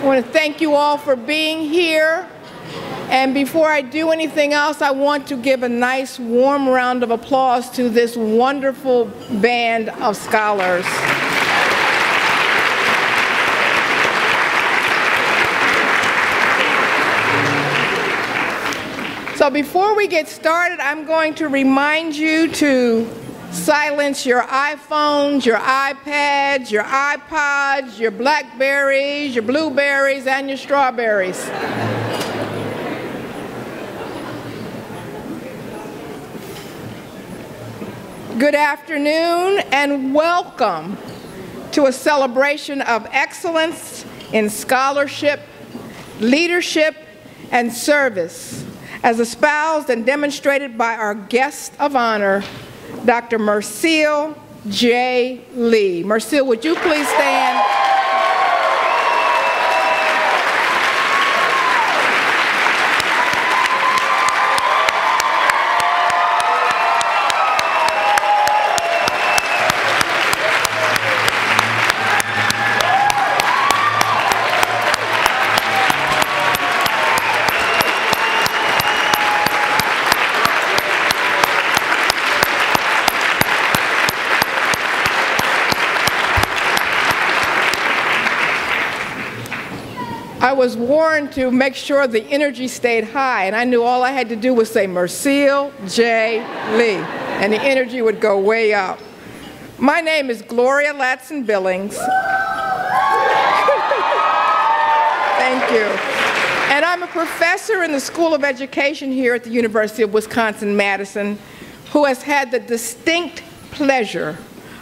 I want to thank you all for being here. And before I do anything else, I want to give a nice warm round of applause to this wonderful band of scholars. So before we get started, I'm going to remind you to silence your iPhones, your iPads, your iPods, your Blackberries, your Blueberries, and your strawberries. Good afternoon and welcome to a celebration of excellence in scholarship, leadership, and service as espoused and demonstrated by our guest of honor, Dr. Mercile J. Lee. Mercile, would you please stand? I was warned to make sure the energy stayed high, and I knew all I had to do was say Mercile J. Lee, and the energy would go way up. My name is Gloria Latson Billings. Thank you. And I'm a professor in the School of Education here at the University of Wisconsin-Madison, who has had the distinct pleasure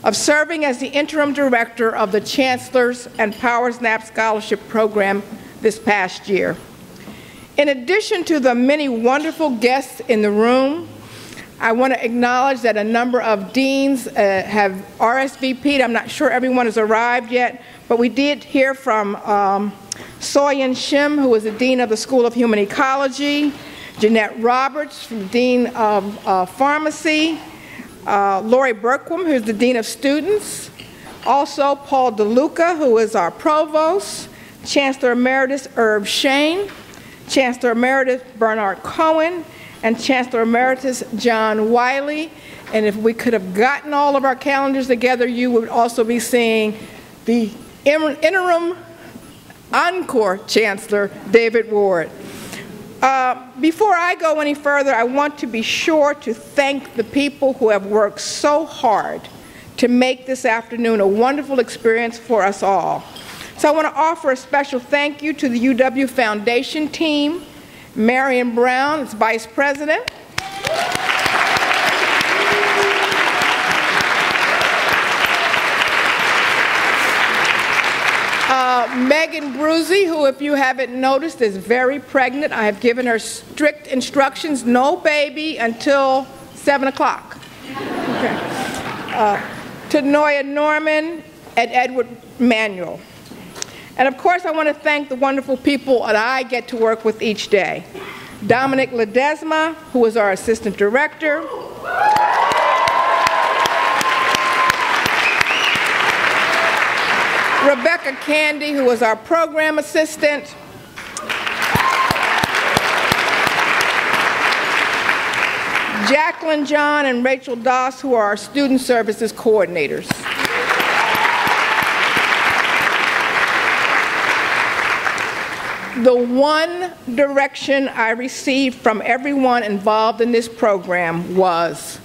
of serving as the interim director of the Chancellor's and Powers Knapp Scholarship Program this past year. In addition to the many wonderful guests in the room, I want to acknowledge that a number of deans have RSVP'd. I'm not sure everyone has arrived yet, but we did hear from Soyeon Shim, who is the Dean of the School of Human Ecology, Jeanette Roberts, from the Dean of Pharmacy, Lori Berkwam, who's the Dean of Students, also Paul DeLuca, who is our Provost, Chancellor Emeritus Irv Shane, Chancellor Emeritus Bernard Cohen, and Chancellor Emeritus John Wiley. And if we could have gotten all of our calendars together, you would also be seeing the interim encore Chancellor, David Ward. Before I go any further, I want to be sure to thank the people who have worked so hard to make this afternoon a wonderful experience for us all. So I want to offer a special thank you to the UW Foundation team, Marion Brown, its Vice President, Megan Bruzy, who, if you haven't noticed, is very pregnant. I have given her strict instructions, no baby until 7 o'clock. Okay. To Noya Norman and Edward Manuel. And of course, I want to thank the wonderful people that I get to work with each day. Dominic Ledesma, who is our Assistant Director. Rebecca Candy, who is our Program Assistant. Jacqueline John and Rachel Doss, who are our Student Services Coordinators. The one direction I received from everyone involved in this program was,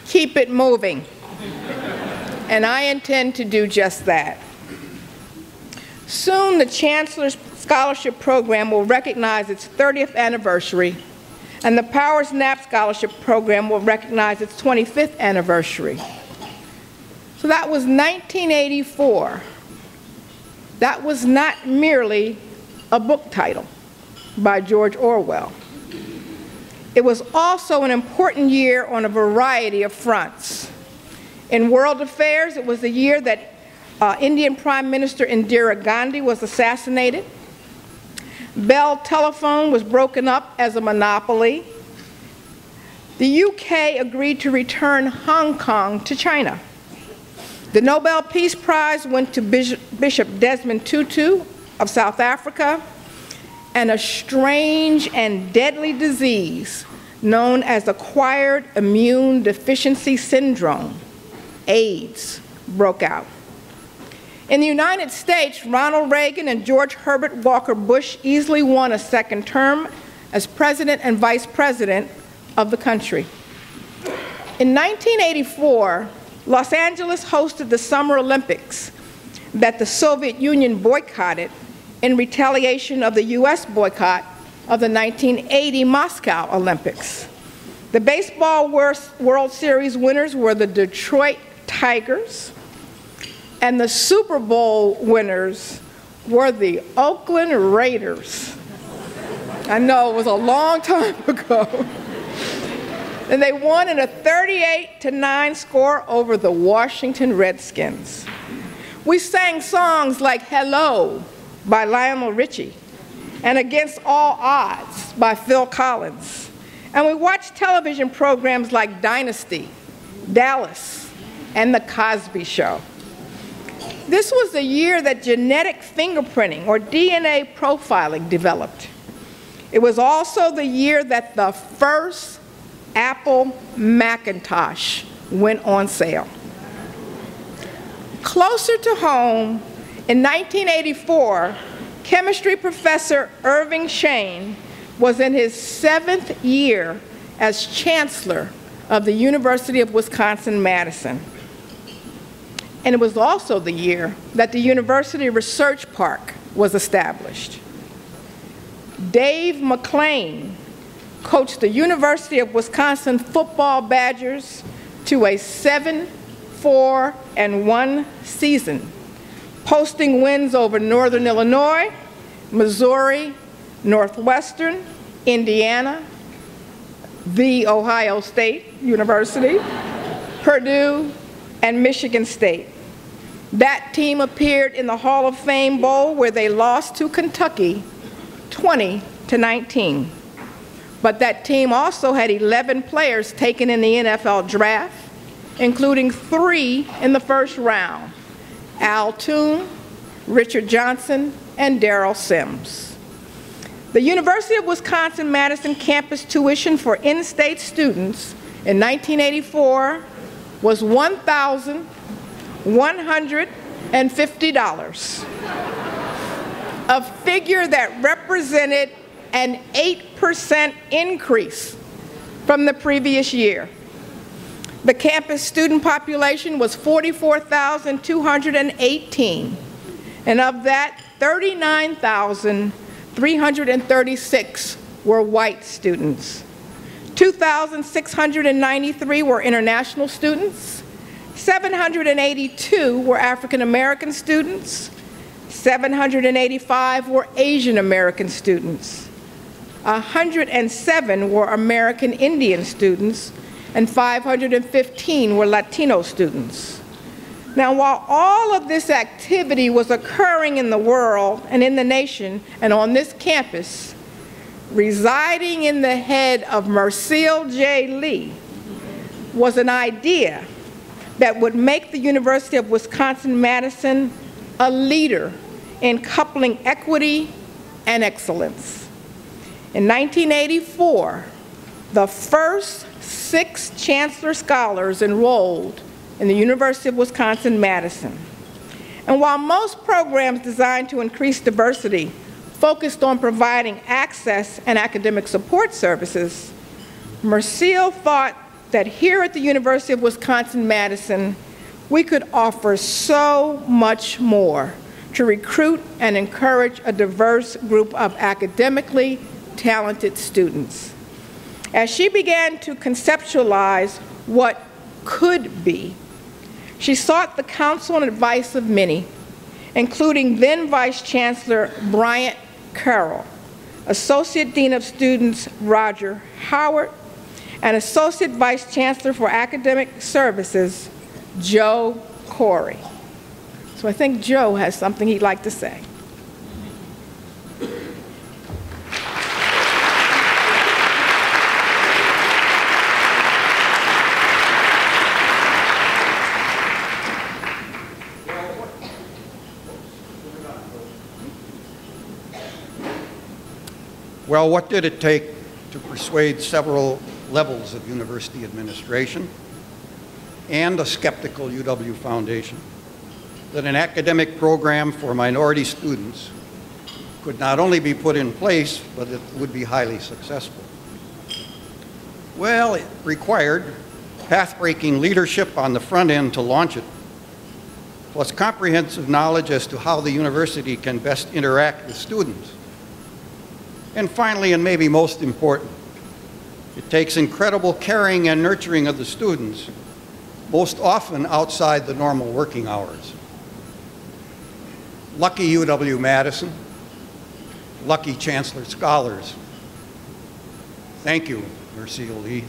keep it moving. And I intend to do just that. Soon, the Chancellor's Scholarship Program will recognize its 30th anniversary, and the Powers Knapp Scholarship Program will recognize its 25th anniversary. So that was 1984. That was not merely a book title by George Orwell. It was also an important year on a variety of fronts. In world affairs, it was the year that Indian Prime Minister Indira Gandhi was assassinated. Bell Telephone was broken up as a monopoly. The UK agreed to return Hong Kong to China. The Nobel Peace Prize went to Bishop Desmond Tutu of South Africa, and a strange and deadly disease known as acquired immune deficiency syndrome, AIDS, broke out. In the United States, Ronald Reagan and George Herbert Walker Bush easily won a second term as president and vice president of the country. In 1984, Los Angeles hosted the Summer Olympics that the Soviet Union boycotted in retaliation of the U.S. boycott of the 1980 Moscow Olympics. The baseball World Series winners were the Detroit Tigers, and the Super Bowl winners were the Oakland Raiders. I know, it was a long time ago. And they won in a 38-9 score over the Washington Redskins. We sang songs like Hello by Lionel Richie and Against All Odds by Phil Collins. And we watched television programs like Dynasty, Dallas, and The Cosby Show. This was the year that genetic fingerprinting, or DNA profiling, developed. It was also the year that the first Apple Macintosh went on sale. Closer to home, in 1984, chemistry professor Irving Shane was in his 7th year as chancellor of the University of Wisconsin-Madison. And it was also the year that the University Research Park was established. Dave McClain coached the University of Wisconsin football Badgers to a 7-4-1 season, posting wins over Northern Illinois, Missouri, Northwestern, Indiana, The Ohio State University, Purdue, and Michigan State. That team appeared in the Hall of Fame Bowl, where they lost to Kentucky 20-19. But that team also had 11 players taken in the NFL draft, including 3 in the first round: Al Toon, Richard Johnson, and Darrell Sims. The University of Wisconsin-Madison campus tuition for in-state students in 1984 was $1,150, a figure that represented an 8% increase from the previous year. The campus student population was 44,218, and of that, 39,336 were white students. 2,693 were international students, 782 were African American students, 785 were Asian American students, 107 were American Indian students, and 515 were Latino students. Now, while all of this activity was occurring in the world and in the nation and on this campus, residing in the head of Mercile J. Lee was an idea that would make the University of Wisconsin-Madison a leader in coupling equity and excellence. In 1984, the first 6 Chancellor Scholars enrolled in the University of Wisconsin-Madison. And while most programs designed to increase diversity focused on providing access and academic support services, Mercile thought that here at the University of Wisconsin-Madison, we could offer so much more to recruit and encourage a diverse group of academically talented students. As she began to conceptualize what could be, she sought the counsel and advice of many, including then Vice Chancellor Bryant Carroll, Associate Dean of Students Roger Howard, and Associate Vice Chancellor for Academic Services Joe Corey. So I think Joe has something he'd like to say. Well, what did it take to persuade several levels of university administration and a skeptical UW Foundation that an academic program for minority students could not only be put in place, but it would be highly successful? Well, it required path-breaking leadership on the front end to launch it, plus comprehensive knowledge as to how the university can best interact with students. And finally, and maybe most important, it takes incredible caring and nurturing of the students, most often outside the normal working hours. Lucky UW-Madison, lucky Chancellor Scholars. Thank you, Mercile Lee.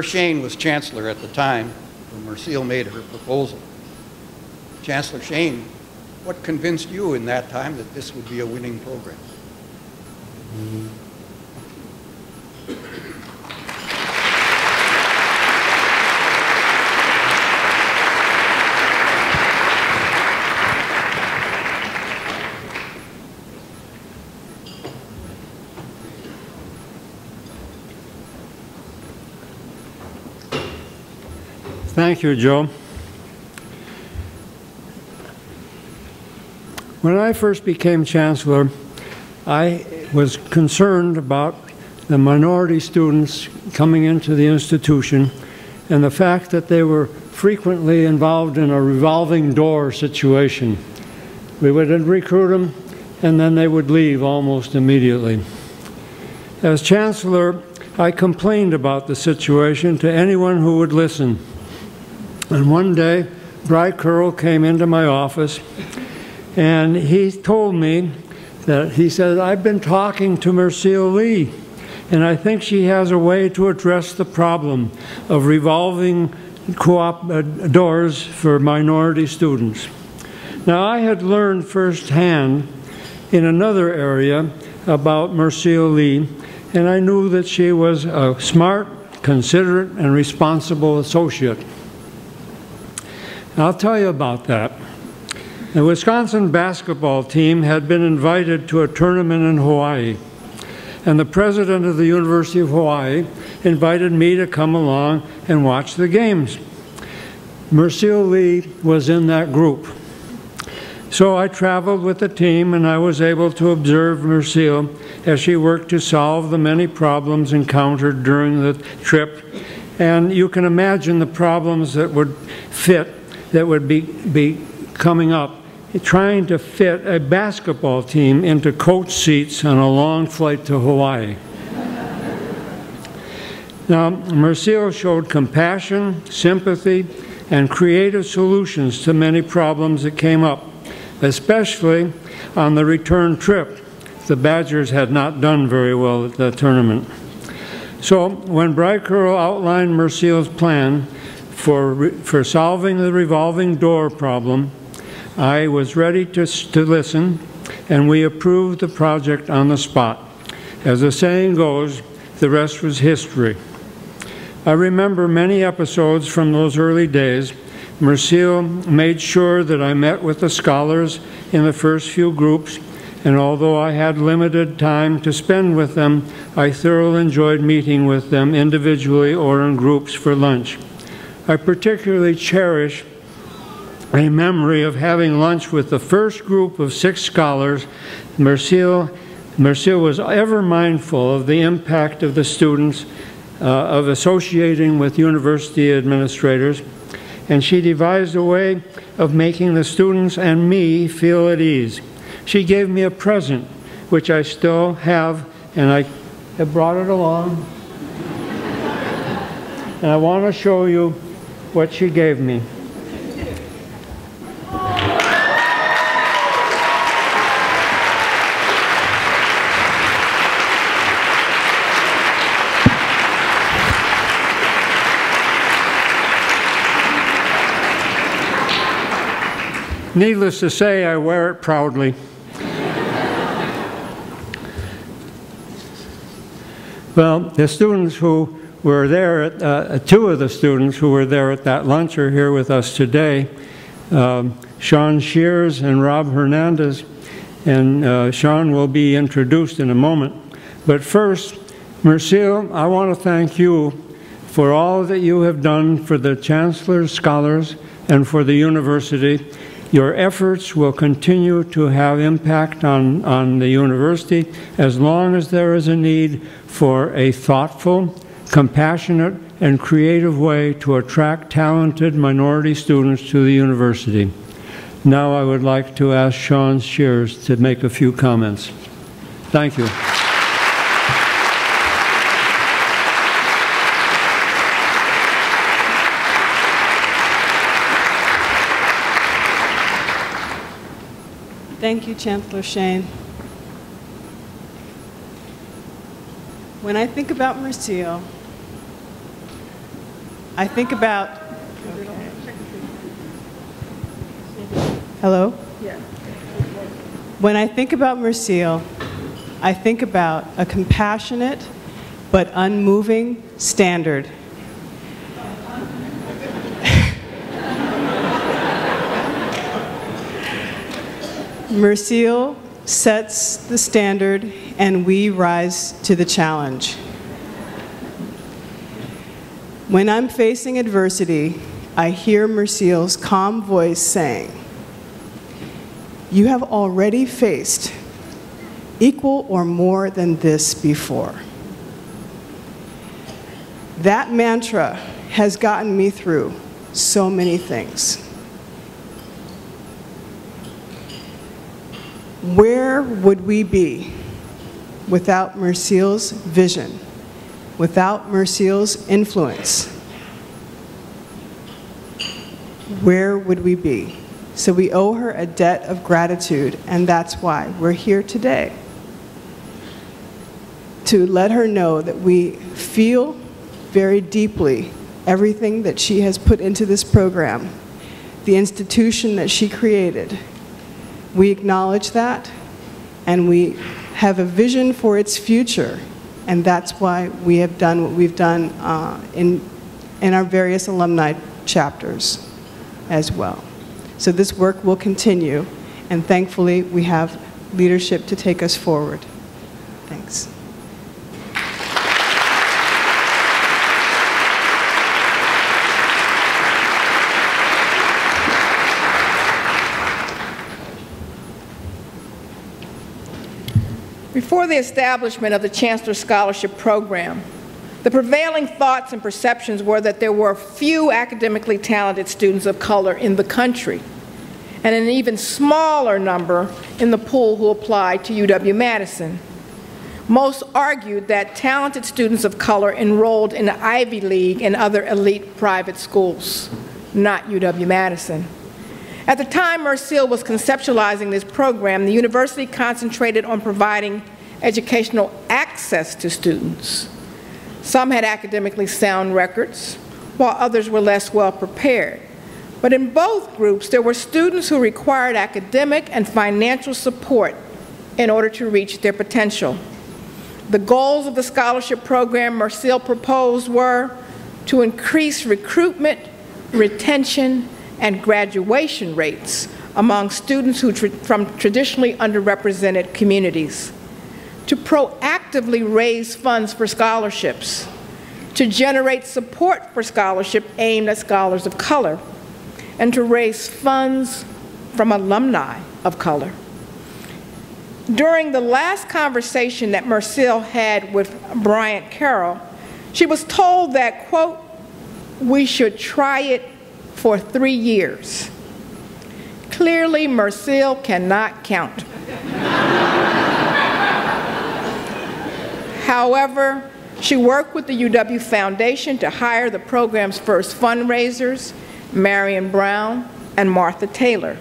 Shane was chancellor at the time when Mercile made her proposal. Chancellor Shane, what convinced you in that time that this would be a winning program? Thank you, Joe. When I first became chancellor, I was concerned about the minority students coming into the institution and the fact that they were frequently involved in a revolving door situation. We would recruit them and then they would leave almost immediately. As chancellor, I complained about the situation to anyone who would listen. And one day, Bry Curl came into my office and he told me that, he said, I've been talking to Mercile Lee, and I think she has a way to address the problem of revolving doors for minority students. Now, I had learned firsthand in another area about Mercile Lee, and I knew that she was a smart, considerate, and responsible associate. I'll tell you about that. The Wisconsin basketball team had been invited to a tournament in Hawaii, and the president of the University of Hawaii invited me to come along and watch the games. Mercile Lee was in that group. So I traveled with the team, and I was able to observe Mercile as she worked to solve the many problems encountered during the trip. And you can imagine the problems that would be coming up, trying to fit a basketball team into coach seats on a long flight to Hawaii. Now, Mercile showed compassion, sympathy, and creative solutions to many problems that came up, especially on the return trip. The Badgers had not done very well at the tournament. So when Bry Curl outlined Mercile's plan for solving the revolving door problem, I was ready to listen, and we approved the project on the spot. As the saying goes, the rest was history. I remember many episodes from those early days. Mercile made sure that I met with the scholars in the first few groups, and although I had limited time to spend with them, I thoroughly enjoyed meeting with them individually or in groups for lunch. I particularly cherish a memory of having lunch with the first group of 6 scholars. Mercile was ever mindful of the impact of the students, of associating with university administrators, and she devised a way of making the students and me feel at ease. She gave me a present, which I still have, and I have brought it along. And I want to show you what she gave me. Needless to say, I wear it proudly. Well, the students who were there, two of the students who were there at that lunch are here with us today, Sean Shears and Rob Hernandez. and Sean will be introduced in a moment. But first, Mercile, I want to thank you for all that you have done for the Chancellor's Scholars and for the university. Your efforts will continue to have impact on the university as long as there is a need for a thoughtful, compassionate, and creative way to attract talented minority students to the university. Now I would like to ask Sean Shears to make a few comments. Thank you. Thank you, Chancellor Shane. When I think about Mercile, I think about... Hello? Yeah. When I think about Mercile, I think about a compassionate but unmoving standard. Mercile sets the standard, and we rise to the challenge. When I'm facing adversity, I hear Mercile's calm voice saying, "You have already faced equal or more than this before." That mantra has gotten me through so many things. Where would we be without Mercile's vision, without Mercile's influence? Where would we be? So we owe her a debt of gratitude, and that's why we're here today. To let her know that we feel very deeply everything that she has put into this program, the institution that she created. We acknowledge that, and we have a vision for its future, and that's why we have done what we've done in our various alumni chapters as well. So this work will continue, and thankfully we have leadership to take us forward. Thanks. Before the establishment of the Chancellor Scholarship Program, the prevailing thoughts and perceptions were that there were few academically talented students of color in the country, and an even smaller number in the pool who applied to UW-Madison. Most argued that talented students of color enrolled in the Ivy League and other elite private schools, not UW-Madison. At the time Mercile was conceptualizing this program, the university concentrated on providing educational access to students. Some had academically sound records, while others were less well prepared. But in both groups, there were students who required academic and financial support in order to reach their potential. The goals of the scholarship program Mercile proposed were to increase recruitment, retention, and graduation rates among students from traditionally underrepresented communities, to proactively raise funds for scholarships, to generate support for scholarship aimed at scholars of color, and to raise funds from alumni of color. During the last conversation that Mercile had with Bryant Carroll, she was told that, quote, "We should try it for 3 years." Clearly, Mercile cannot count. However, she worked with the UW Foundation to hire the program's first fundraisers, Marion Brown and Martha Taylor.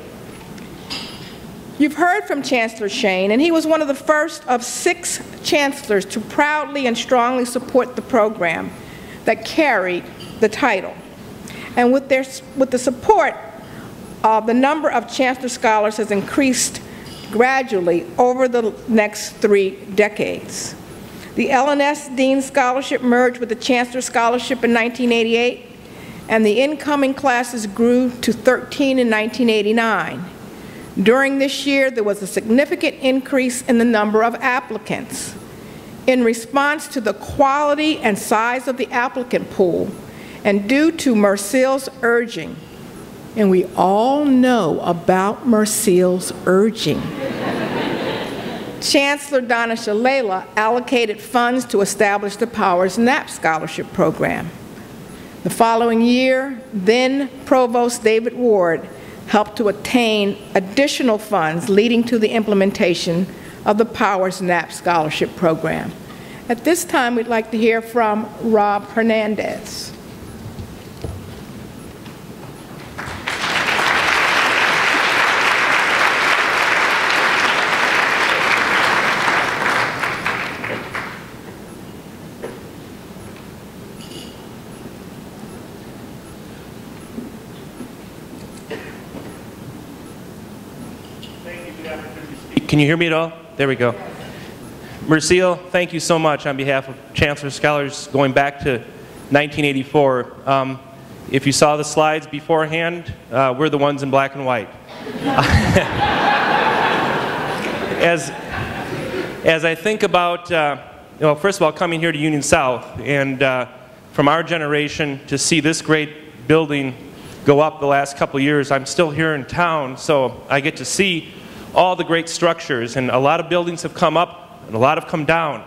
You've heard from Chancellor Shane, and he was one of the first of 6 chancellors to proudly and strongly support the program that carried the title. And with the support, the number of Chancellor Scholars has increased gradually over the next 3 decades. The L&S Dean Scholarship merged with the Chancellor Scholarship in 1988, and the incoming classes grew to 13 in 1989. During this year, there was a significant increase in the number of applicants. In response to the quality and size of the applicant pool, and due to Mercile's urging, and we all know about Mercile's urging, Chancellor Donna Shalala allocated funds to establish the Powers Knapp Scholarship Program. The following year, then Provost David Ward helped to attain additional funds, leading to the implementation of the Powers Knapp Scholarship Program. At this time, we'd like to hear from Rob Hernandez. Can you hear me at all? There we go. Mercile, thank you so much on behalf of Chancellor Scholars going back to 1984. If you saw the slides beforehand, we're the ones in black and white. As I think about, first of all, coming here to Union South, and from our generation to see this great building go up the last couple of years, I'm still here in town, so I get to see all the great structures, and a lot of buildings have come up and a lot have come down.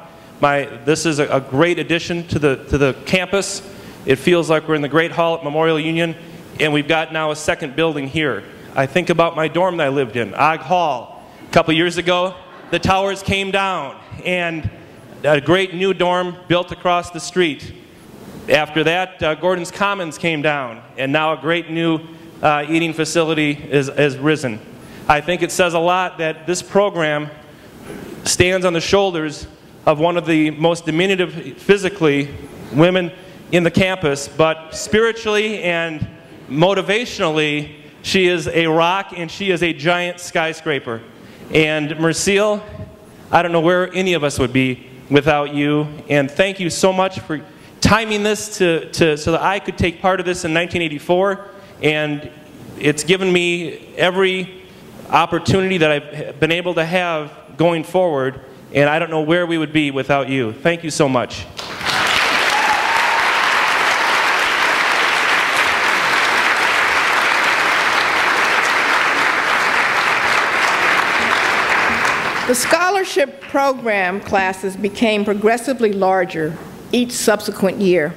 This is a great addition to the campus. It feels like we're in the Great Hall at Memorial Union, and we've got now a second building here. I think about my dorm that I lived in, Ogg Hall. A couple years ago, the towers came down, and a great new dorm built across the street. After that, Gordon's Commons came down, and now a great new eating facility has risen. I think it says a lot that this program stands on the shoulders of one of the most diminutive physically women in the campus, but spiritually and motivationally, she is a rock and she is a giant skyscraper. And Mercile, I don't know where any of us would be without you, and thank you so much for timing this so that I could take part of this in 1984, and it's given me every opportunity that I've been able to have going forward, and I don't know where we would be without you. Thank you so much. The scholarship program classes became progressively larger each subsequent year.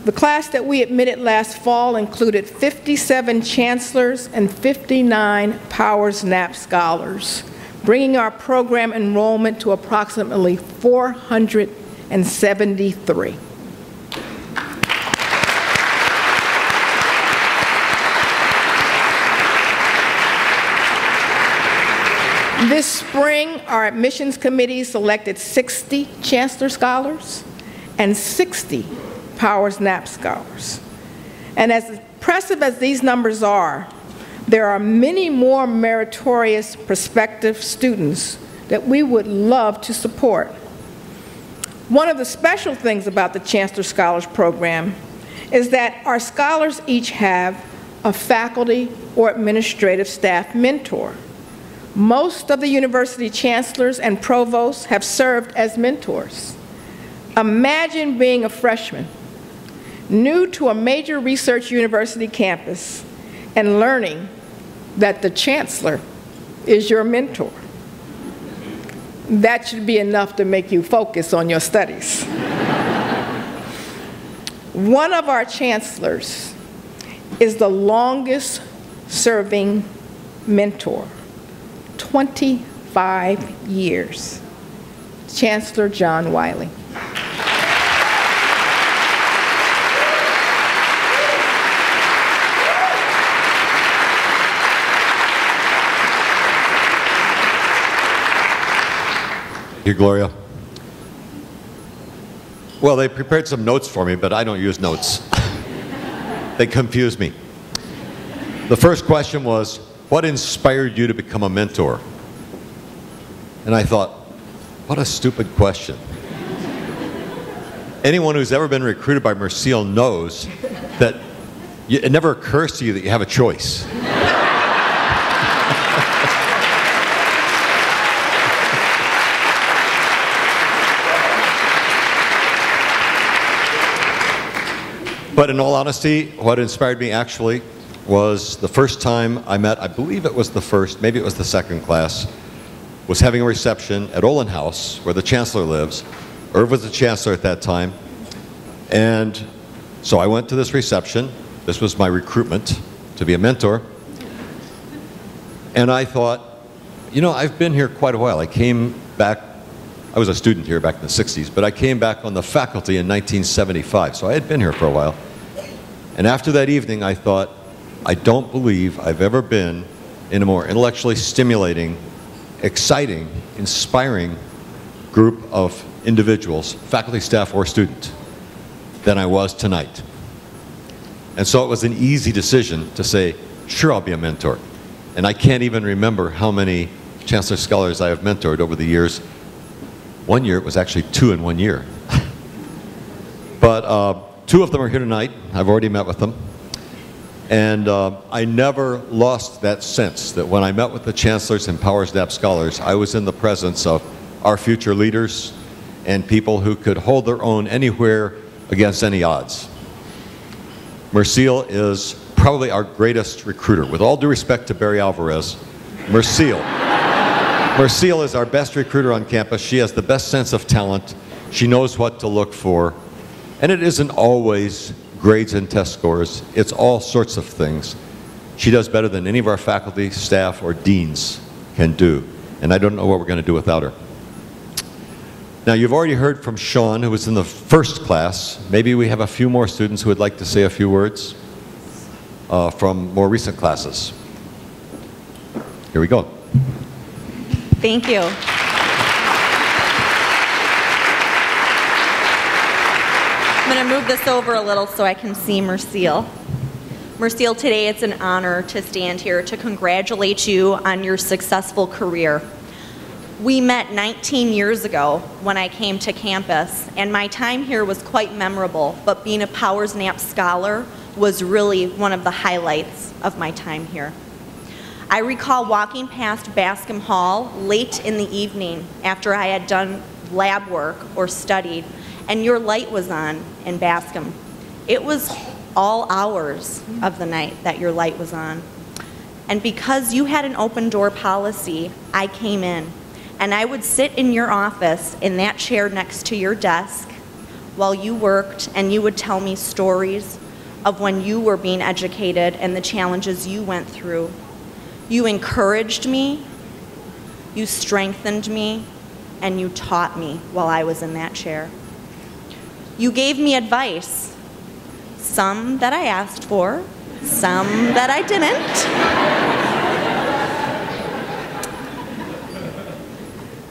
The class that we admitted last fall included 57 chancellors and 59 Powers Knapp scholars, bringing our program enrollment to approximately 473. This spring, our admissions committee selected 60 Chancellor Scholars and 60 Powers Knapp Scholars. And as impressive as these numbers are, there are many more meritorious prospective students that we would love to support. One of the special things about the Chancellor Scholars Program is that our scholars each have a faculty or administrative staff mentor. Most of the university chancellors and provosts have served as mentors. Imagine being a freshman, new to a major research university campus, and learning that the chancellor is your mentor. That should be enough to make you focus on your studies. One of our chancellors is the longest serving mentor, 25 years, Chancellor John Wiley. Thank you, Gloria. Well, they prepared some notes for me, but I don't use notes. They confuse me. The first question was, what inspired you to become a mentor? And I thought, what a stupid question. Anyone who's ever been recruited by Mercile knows that it never occurs to you that you have a choice. But in all honesty, what inspired me actually was the first time I met, I believe it was the first, maybe it was the second class, was having a reception at Olin House, where the chancellor lives. Irv was the chancellor at that time. And so I went to this reception. This was my recruitment to be a mentor. And I thought, you know, I've been here quite a while. I came back, I was a student here back in the 60s, but I came back on the faculty in 1975, so I had been here for a while. And after that evening, I thought, I don't believe I've ever been in a more intellectually stimulating, exciting, inspiring group of individuals, faculty, staff, or student, than I was tonight. And so it was an easy decision to say, sure, I'll be a mentor. And I can't even remember how many Chancellor Scholars I have mentored over the years. One year, it was actually 2 in 1 year. But 2 of them are here tonight. I've already met with them. And I never lost that sense that when I met with the chancellors and Powers Knapp Scholars, I was in the presence of our future leaders and people who could hold their own anywhere against any odds. Mercile is probably our greatest recruiter. With all due respect to Barry Alvarez, Mercile is our best recruiter on campus. She has the best sense of talent. She knows what to look for. And it isn't always grades and test scores. It's all sorts of things. She does better than any of our faculty, staff, or deans can do. And I don't know what we're going to do without her. Now, you've already heard from Sean, who was in the first class. Maybe we have a few more students who would like to say a few words from more recent classes. Here we go. Thank you. I'm going to move this over a little so I can see Mercile. Mercile, today it's an honor to stand here to congratulate you on your successful career. We met 19 years ago when I came to campus, and my time here was quite memorable, but being a Powers Knapp Scholar was really one of the highlights of my time here. I recall walking past Bascom Hall late in the evening after I had done lab work or studied, and your light was on in Bascom. It was all hours of the night that your light was on. And because you had an open door policy, I came in. And I would sit in your office in that chair next to your desk while you worked, and you would tell me stories of when you were being educated and the challenges you went through. You encouraged me, you strengthened me, and you taught me while I was in that chair. You gave me advice, some that I asked for, some that I didn't.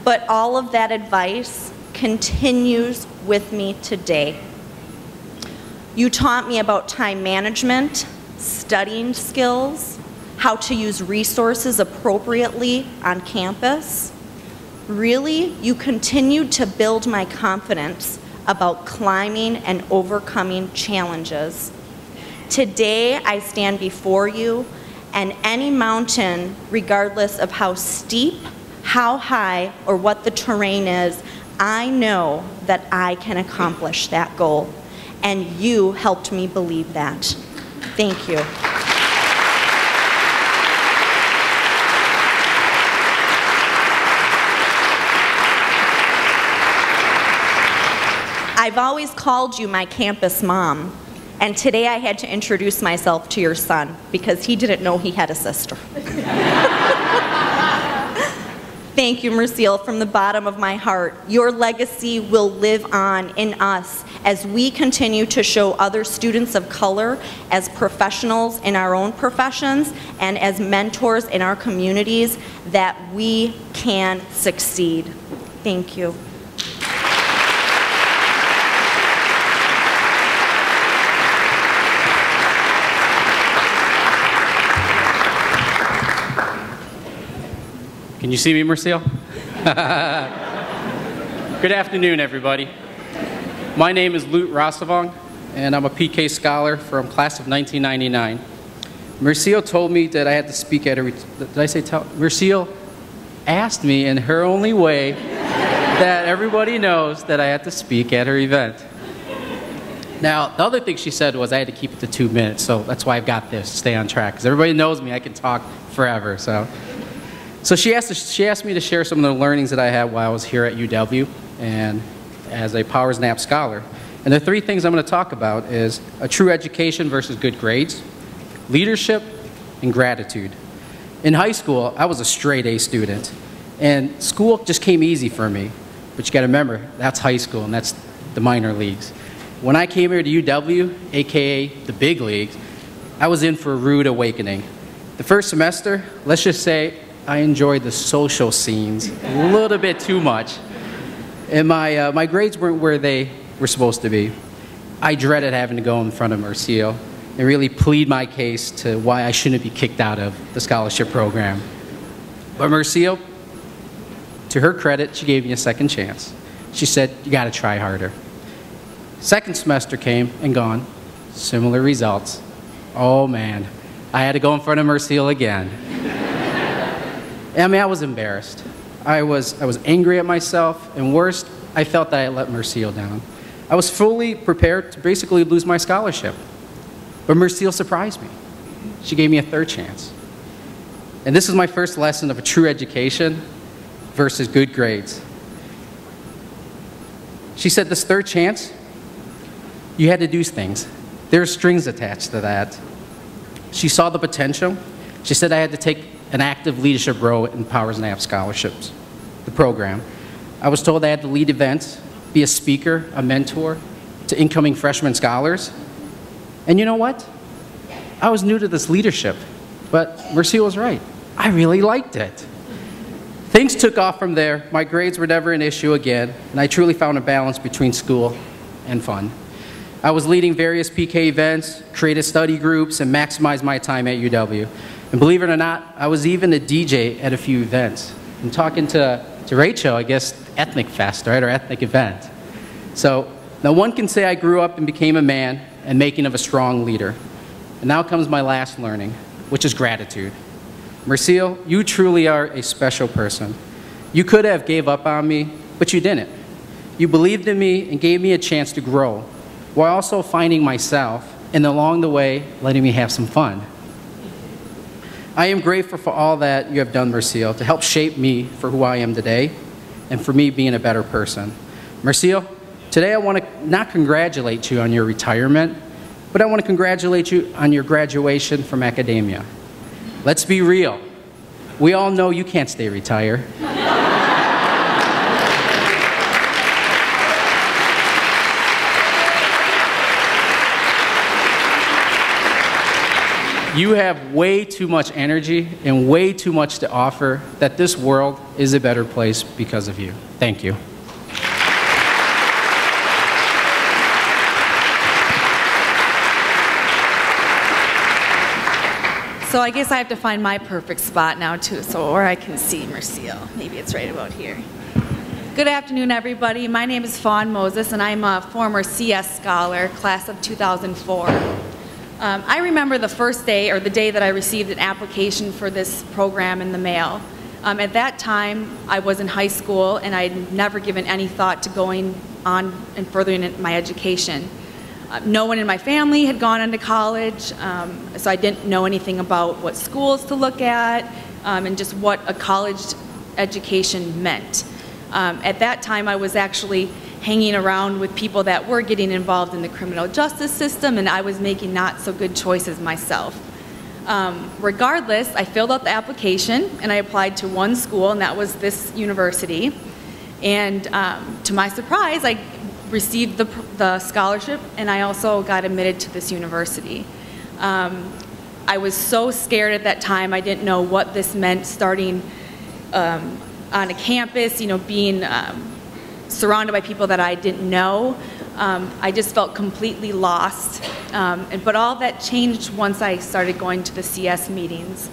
But all of that advice continues with me today. You taught me about time management, studying skills, how to use resources appropriately on campus. Really, you continued to build my confidence about climbing and overcoming challenges. Today, I stand before you, and any mountain, regardless of how steep, how high, or what the terrain is, I know that I can accomplish that goal. And you helped me believe that. Thank you. I've always called you my campus mom, and today I had to introduce myself to your son because he didn't know he had a sister. Thank you, Mercile, from the bottom of my heart. Your legacy will live on in us as we continue to show other students of color as professionals in our own professions and as mentors in our communities that we can succeed. Thank you. Can you see me, Mercile? Good afternoon, everybody. My name is Lut Rossavong, and I'm a PK scholar from class of 1999. Mercile told me that I had to speak at a, did I say tell? Mercile asked me in her only way that everybody knows that I had to speak at her event. Now, the other thing she said was I had to keep it to 2 minutes, so that's why I've got this, stay on track. Because everybody knows me, I can talk forever. So she asked me to share some of the learnings that I had while I was here at UW and as a Powers Knapp Scholar. And the three things I'm going to talk about is a true education versus good grades, leadership, and gratitude. In high school, I was a straight A student, and school just came easy for me. But you got to remember, that's high school, and that's the minor leagues. When I came here to UW, aka the big leagues, I was in for a rude awakening. The first semester, let's just say, I enjoyed the social scenes a little bit too much. And my grades weren't where they were supposed to be. I dreaded having to go in front of Mercile and really plead my case to why I shouldn't be kicked out of the scholarship program. But Mercile, to her credit, she gave me a second chance. She said, you got to try harder. Second semester came and gone. Similar results. Oh man, I had to go in front of Mercile again. I mean, I was embarrassed. I was angry at myself, and worst, I felt that I let Mercile down. I was fully prepared to basically lose my scholarship. But Mercile surprised me. She gave me a third chance. And this is my first lesson of a true education versus good grades. She said, this third chance, you had to do things. There are strings attached to that. She saw the potential. She said I had to take an active leadership role in Powers Knapp Scholarships, the program. I was told I had to lead events, be a speaker, a mentor to incoming freshman scholars. And you know what? I was new to this leadership, but Mercile was right. I really liked it. Things took off from there. My grades were never an issue again, and I truly found a balance between school and fun. I was leading various PK events, created study groups, and maximized my time at UW. And believe it or not, I was even a DJ at a few events. And talking to Rachel, I guess, Ethnic Fest, right, or ethnic event. So now one can say I grew up and became a man and making of a strong leader. And now comes my last learning, which is gratitude. Mercile, you truly are a special person. You could have gave up on me, but you didn't. You believed in me and gave me a chance to grow, while also finding myself, and along the way, letting me have some fun. I am grateful for all that you have done, Mercile, to help shape me for who I am today, and for me being a better person. Mercile, today I want to not congratulate you on your retirement, but I want to congratulate you on your graduation from academia. Let's be real. We all know you can't stay retired. You have way too much energy and way too much to offer that this world is a better place because of you. Thank you. So I guess I have to find my perfect spot now too, so where I can see Mercile. Maybe it's right about here. Good afternoon, everybody. My name is Fawn Moses, and I'm a former CS scholar, class of 2004. I remember the first day, or the day that I received an application for this program in the mail. At that time, I was in high school, and I had never given any thought to going on and furthering my education. No one in my family had gone on to college, so I didn't know anything about what schools to look at and just what a college education meant. At that time, I was actually hanging around with people that were getting involved in the criminal justice system, and I was making not so good choices myself. Regardless, I filled out the application, and I applied to one school, and that was this university. And to my surprise, I received the scholarship, and I also got admitted to this university. I was so scared at that time. I didn't know what this meant starting on a campus, you know, being surrounded by people that I didn't know. I just felt completely lost. But all that changed once I started going to the CS meetings.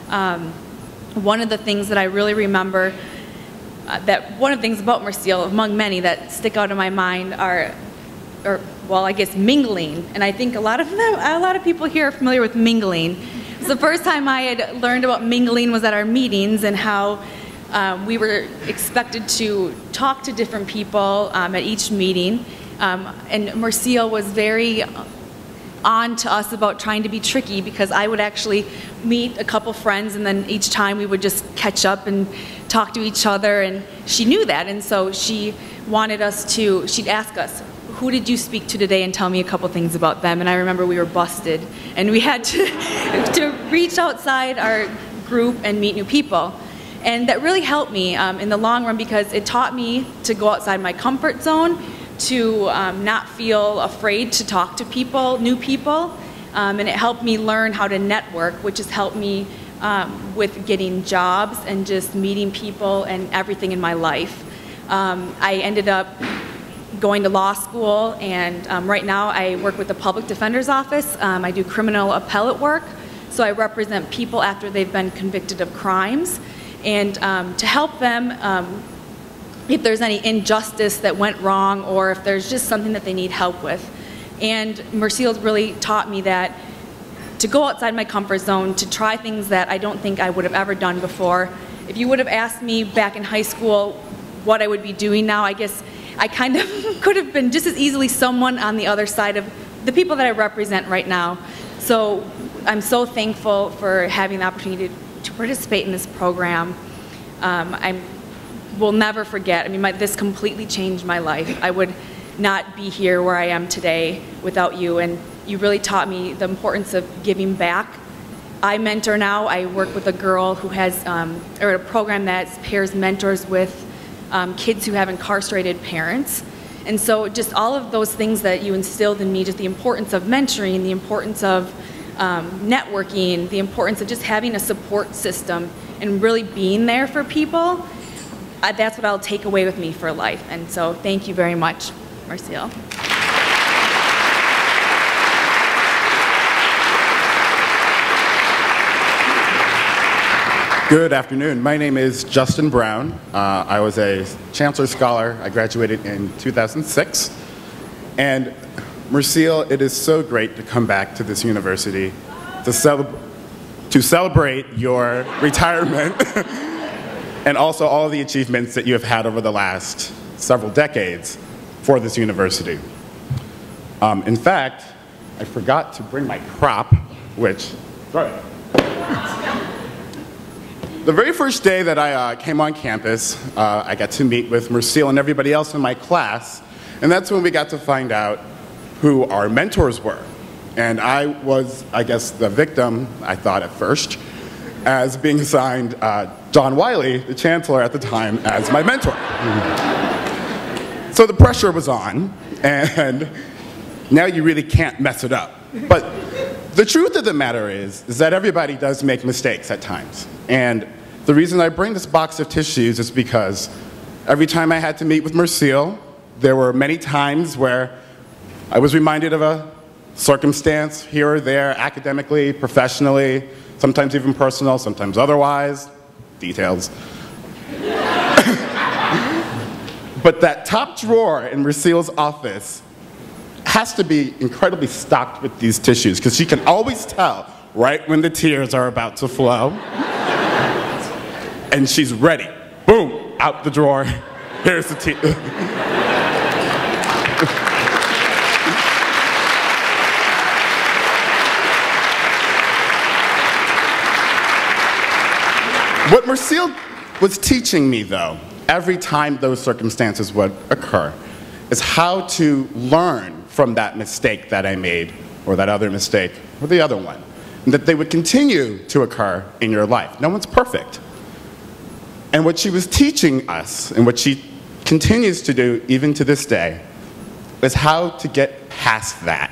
One of the things that I really remember, one of the things about Mercile, among many that stick out in my mind are, well, I guess mingling. And I think a lot of people here are familiar with mingling. So the first time I had learned about mingling was at our meetings, and how we were expected to talk to different people at each meeting. And Mercile was very on to us about trying to be tricky, because I would actually meet a couple friends, and then each time we would just catch up and talk to each other, and she knew that, and so she wanted us to, she'd ask us, who did you speak to today, and tell me a couple things about them. And I remember we were busted, and we had to reach outside our group and meet new people. And that really helped me in the long run, because it taught me to go outside my comfort zone, to not feel afraid to talk to people, new people, and it helped me learn how to network, which has helped me with getting jobs and just meeting people and everything in my life. I ended up going to law school, and right now I work with the Public Defender's Office. I do criminal appellate work, so I represent people after they've been convicted of crimes, and to help them if there's any injustice that went wrong, or if there's just something that they need help with. And Mercile's really taught me that to go outside my comfort zone, to try things that I don't think I would have ever done before. If you would have asked me back in high school what I would be doing now, I guess I kind of could have been just as easily someone on the other side of the people that I represent right now. So I'm so thankful for having the opportunity to participate in this program. I will never forget, I mean, this completely changed my life. I would not be here where I am today without you, and you really taught me the importance of giving back. I mentor now. I work with a girl who has, or a program that pairs mentors with kids who have incarcerated parents. And so just all of those things that you instilled in me, just the importance of mentoring, the importance of networking, the importance of just having a support system and really being there for people, that's what I'll take away with me for life. And so thank you very much, Mercile. Good afternoon. My name is Justin Brown. I was a Chancellor Scholar. I graduated in 2006. And Mercile, it is so great to come back to this university to celebrate your retirement and also all of the achievements that you have had over the last several decades for this university. In fact, I forgot to bring my prop, which, sorry. The very first day that I came on campus, I got to meet with Mercile and everybody else in my class, and that's when we got to find out who our mentors were. And I was, I guess, the victim, I thought at first, as being assigned John Wiley, the chancellor at the time, as my mentor. So the pressure was on, and now you really can't mess it up. But the truth of the matter is that everybody does make mistakes at times. And the reason I bring this box of tissues is because every time I had to meet with Mercile, there were many times where I was reminded of a circumstance here or there, academically, professionally, sometimes even personal, sometimes otherwise, details. But that top drawer in Mercile's office has to be incredibly stocked with these tissues, because she can always tell right when the tears are about to flow. And she's ready. Boom, out the drawer. Here's the tear. What Mercile was teaching me, though, every time those circumstances would occur, is how to learn from that mistake that I made, or that other mistake, or the other one, and that they would continue to occur in your life. No one's perfect. And what she was teaching us, and what she continues to do even to this day, is how to get past that.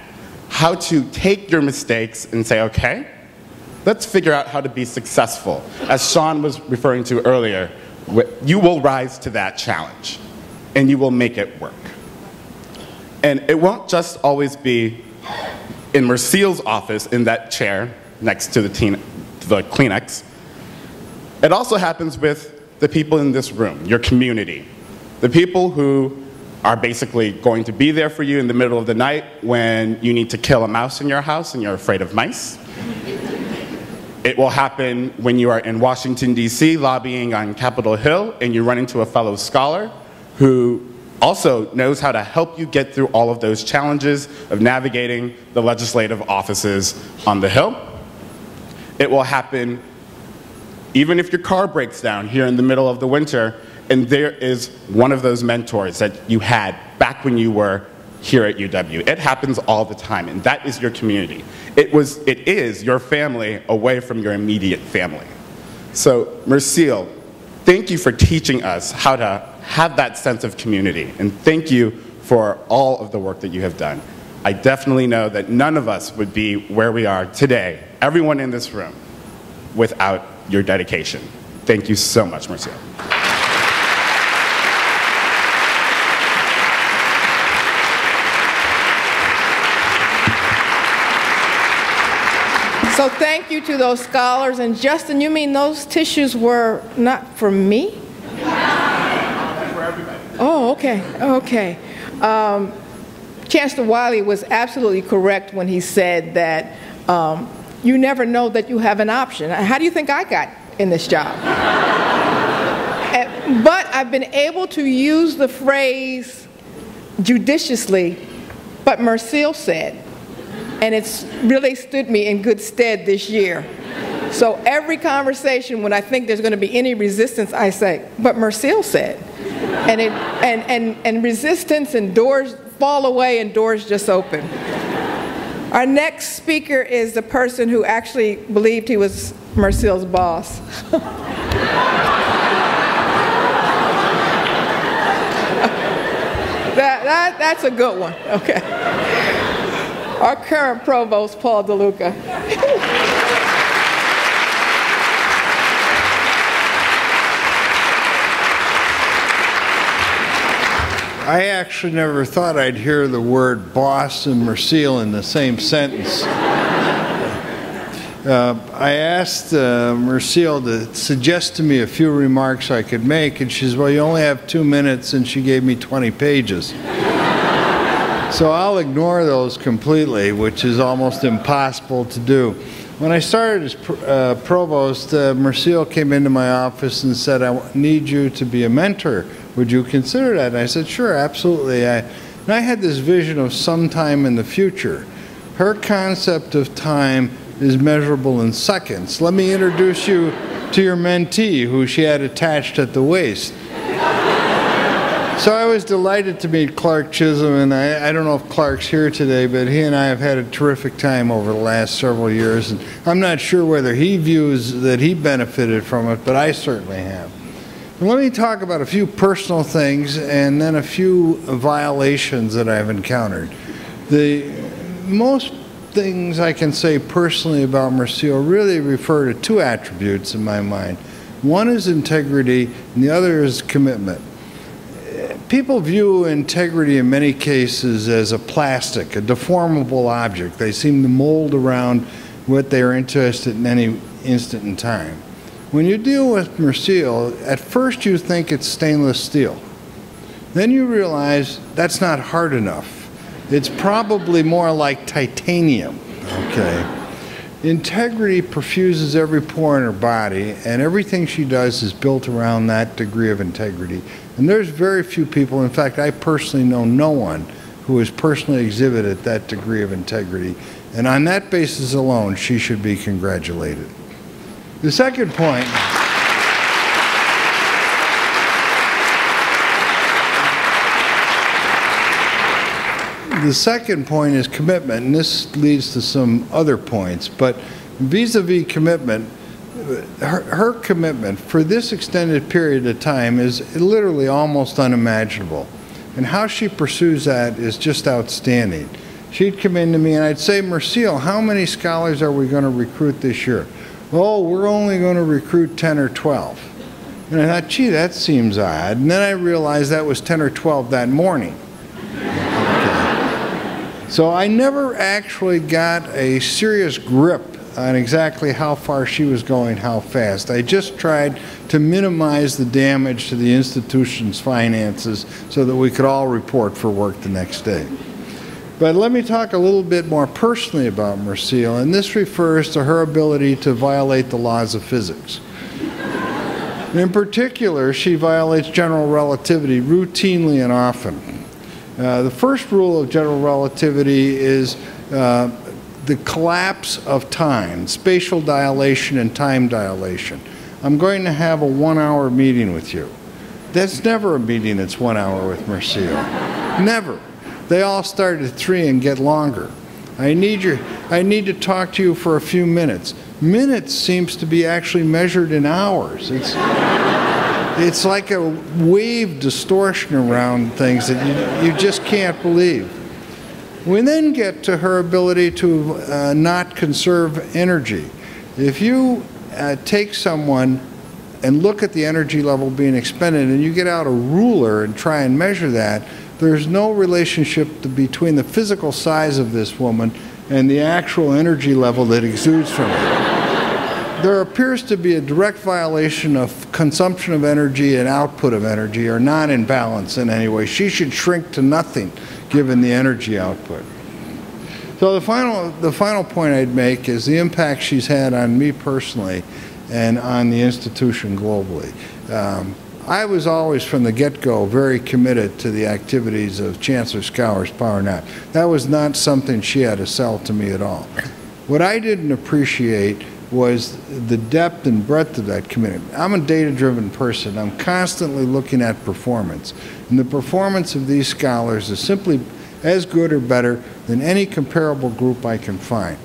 How to take your mistakes and say, okay, let's figure out how to be successful. As Sean was referring to earlier, you will rise to that challenge, and you will make it work. And it won't just always be in Mercile's office, in that chair next to the Kleenex. It also happens with the people in this room, your community. The people who are basically going to be there for you in the middle of the night when you need to kill a mouse in your house and you're afraid of mice. It will happen when you are in Washington, D.C., lobbying on Capitol Hill, and you run into a fellow scholar who also knows how to help you get through all of those challenges of navigating the legislative offices on the Hill. It will happen even if your car breaks down here in the middle of the winter, and there is one of those mentors that you had back when you were here at UW. It happens all the time, and that is your community. It is your family away from your immediate family. So, Mercile, thank you for teaching us how to have that sense of community, and thank you for all of the work that you have done. I definitely know that none of us would be where we are today, everyone in this room, without your dedication. Thank you so much, Mercile. So thank you to those scholars. And Justin, you mean those tissues were not for me? For everybody. Oh, okay, okay. Chancellor Wiley was absolutely correct when he said that you never know that you have an option. How do you think I got in this job? But I've been able to use the phrase judiciously, but Mercile said. And it's really stood me in good stead this year. So every conversation, when I think there's going to be any resistance, I say, but Mercile said. And resistance and doors fall away and doors just open. Our next speaker is the person who actually believed he was Mercile's boss. That's a good one, okay. Our current provost, Paul DeLuca. I actually never thought I'd hear the word boss and Mercile in the same sentence. I asked Mercile to suggest to me a few remarks I could make, and she said, well, you only have 2 minutes, and she gave me 20 pages. So I'll ignore those completely, which is almost impossible to do. When I started as provost, Mercile came into my office and said, I need you to be a mentor. Would you consider that? And I said, sure, absolutely. And I had this vision of sometime in the future. Her concept of time is measurable in seconds. Let me introduce you to your mentee, who she had attached at the waist. So I was delighted to meet Clark Chisholm, and I don't know if Clark's here today, but he and I have had a terrific time over the last several years, and I'm not sure whether he views that he benefited from it, but I certainly have. And let me talk about a few personal things and then a few violations that I've encountered. The most things I can say personally about Mercile really refer to two attributes in my mind. One is integrity, and the other is commitment. People view integrity in many cases as a plastic, a deformable object. They seem to mold around what they're interested in any instant in time. When you deal with Mercile, at first you think it's stainless steel. Then you realize that's not hard enough. It's probably more like titanium, okay? Integrity perfuses every pore in her body, and everything she does is built around that degree of integrity. And there's very few people, in fact, I personally know no one who has personally exhibited that degree of integrity. And on that basis alone, she should be congratulated. The second point, is commitment, and this leads to some other points. But vis-a-vis commitment, her commitment for this extended period of time is literally almost unimaginable. And how she pursues that is just outstanding. She'd come in to me and I'd say, Mercile, how many scholars are we going to recruit this year? Oh, we're only going to recruit 10 or 12. And I thought, gee, that seems odd. And then I realized that was 10 or 12 that morning. Okay. So I never actually got a serious grip on exactly how far she was going, how fast. I just tried to minimize the damage to the institution's finances so that we could all report for work the next day. But let me talk a little bit more personally about Mercile, and this refers to her ability to violate the laws of physics. In particular, she violates general relativity routinely and often. The first rule of general relativity is the collapse of time, spatial dilation and time dilation. I'm going to have a 1-hour meeting with you. That's never a meeting that's 1 hour with Mercile. Never. They all start at 3 and get longer. I need to talk to you for a few minutes. Minutes seems to be actually measured in hours. It's like a wave distortion around things that you just can't believe. We then get to her ability to not conserve energy. If you take someone and look at the energy level being expended and you get out a ruler and try and measure that, there's no relationship between the physical size of this woman and the actual energy level that exudes from her. There appears to be a direct violation of consumption of energy and output of energy, or not in balance in any way. She should shrink to nothing given the energy output. So the final point I'd make is the impact she's had on me personally and on the institution globally. I was always from the get-go very committed to the activities of Chancellor Scholar's Power Not. That was not something she had to sell to me at all. What I didn't appreciate was the depth and breadth of that commitment. I'm a data-driven person. I'm constantly looking at performance. And the performance of these scholars is simply as good or better than any comparable group I can find.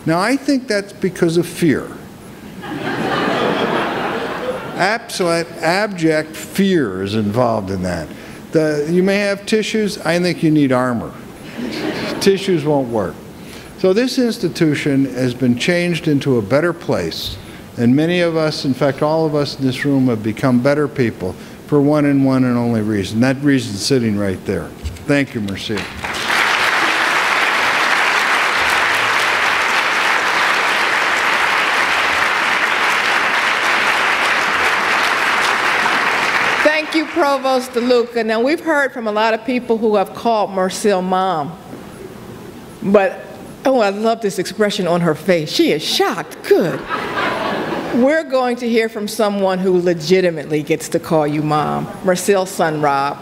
Now, I think that's because of fear. Absolute, abject fear is involved in that. You may have tissues. I think you need armor. Tissues won't work. So this institution has been changed into a better place, and many of us, in fact all of us in this room, have become better people for one and only reason. That reason is sitting right there. Thank you, Mercile. Thank you, Provost DeLuca. Now, we've heard from a lot of people who have called Mercile Mom, but oh, I love this expression on her face. She is shocked. Good. We're going to hear from someone who legitimately gets to call you Mom, Mercile's son, Rob.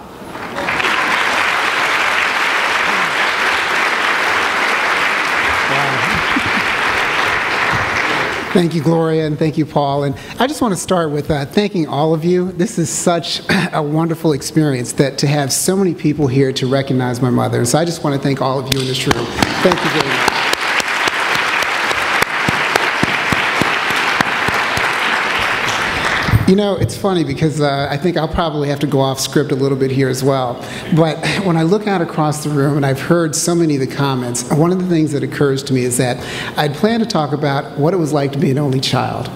Thank you, Gloria, and thank you, Paul. And I just want to start with thanking all of you. This is such a wonderful experience to have so many people here to recognize my mother. And so I just want to thank all of you in this room. Thank you very much. You know, it's funny because I think I'll probably have to go off script a little bit here as well. But when I look out across the room and I've heard so many of the comments, one of the things that occurs to me is that I'd planned to talk about what it was like to be an only child.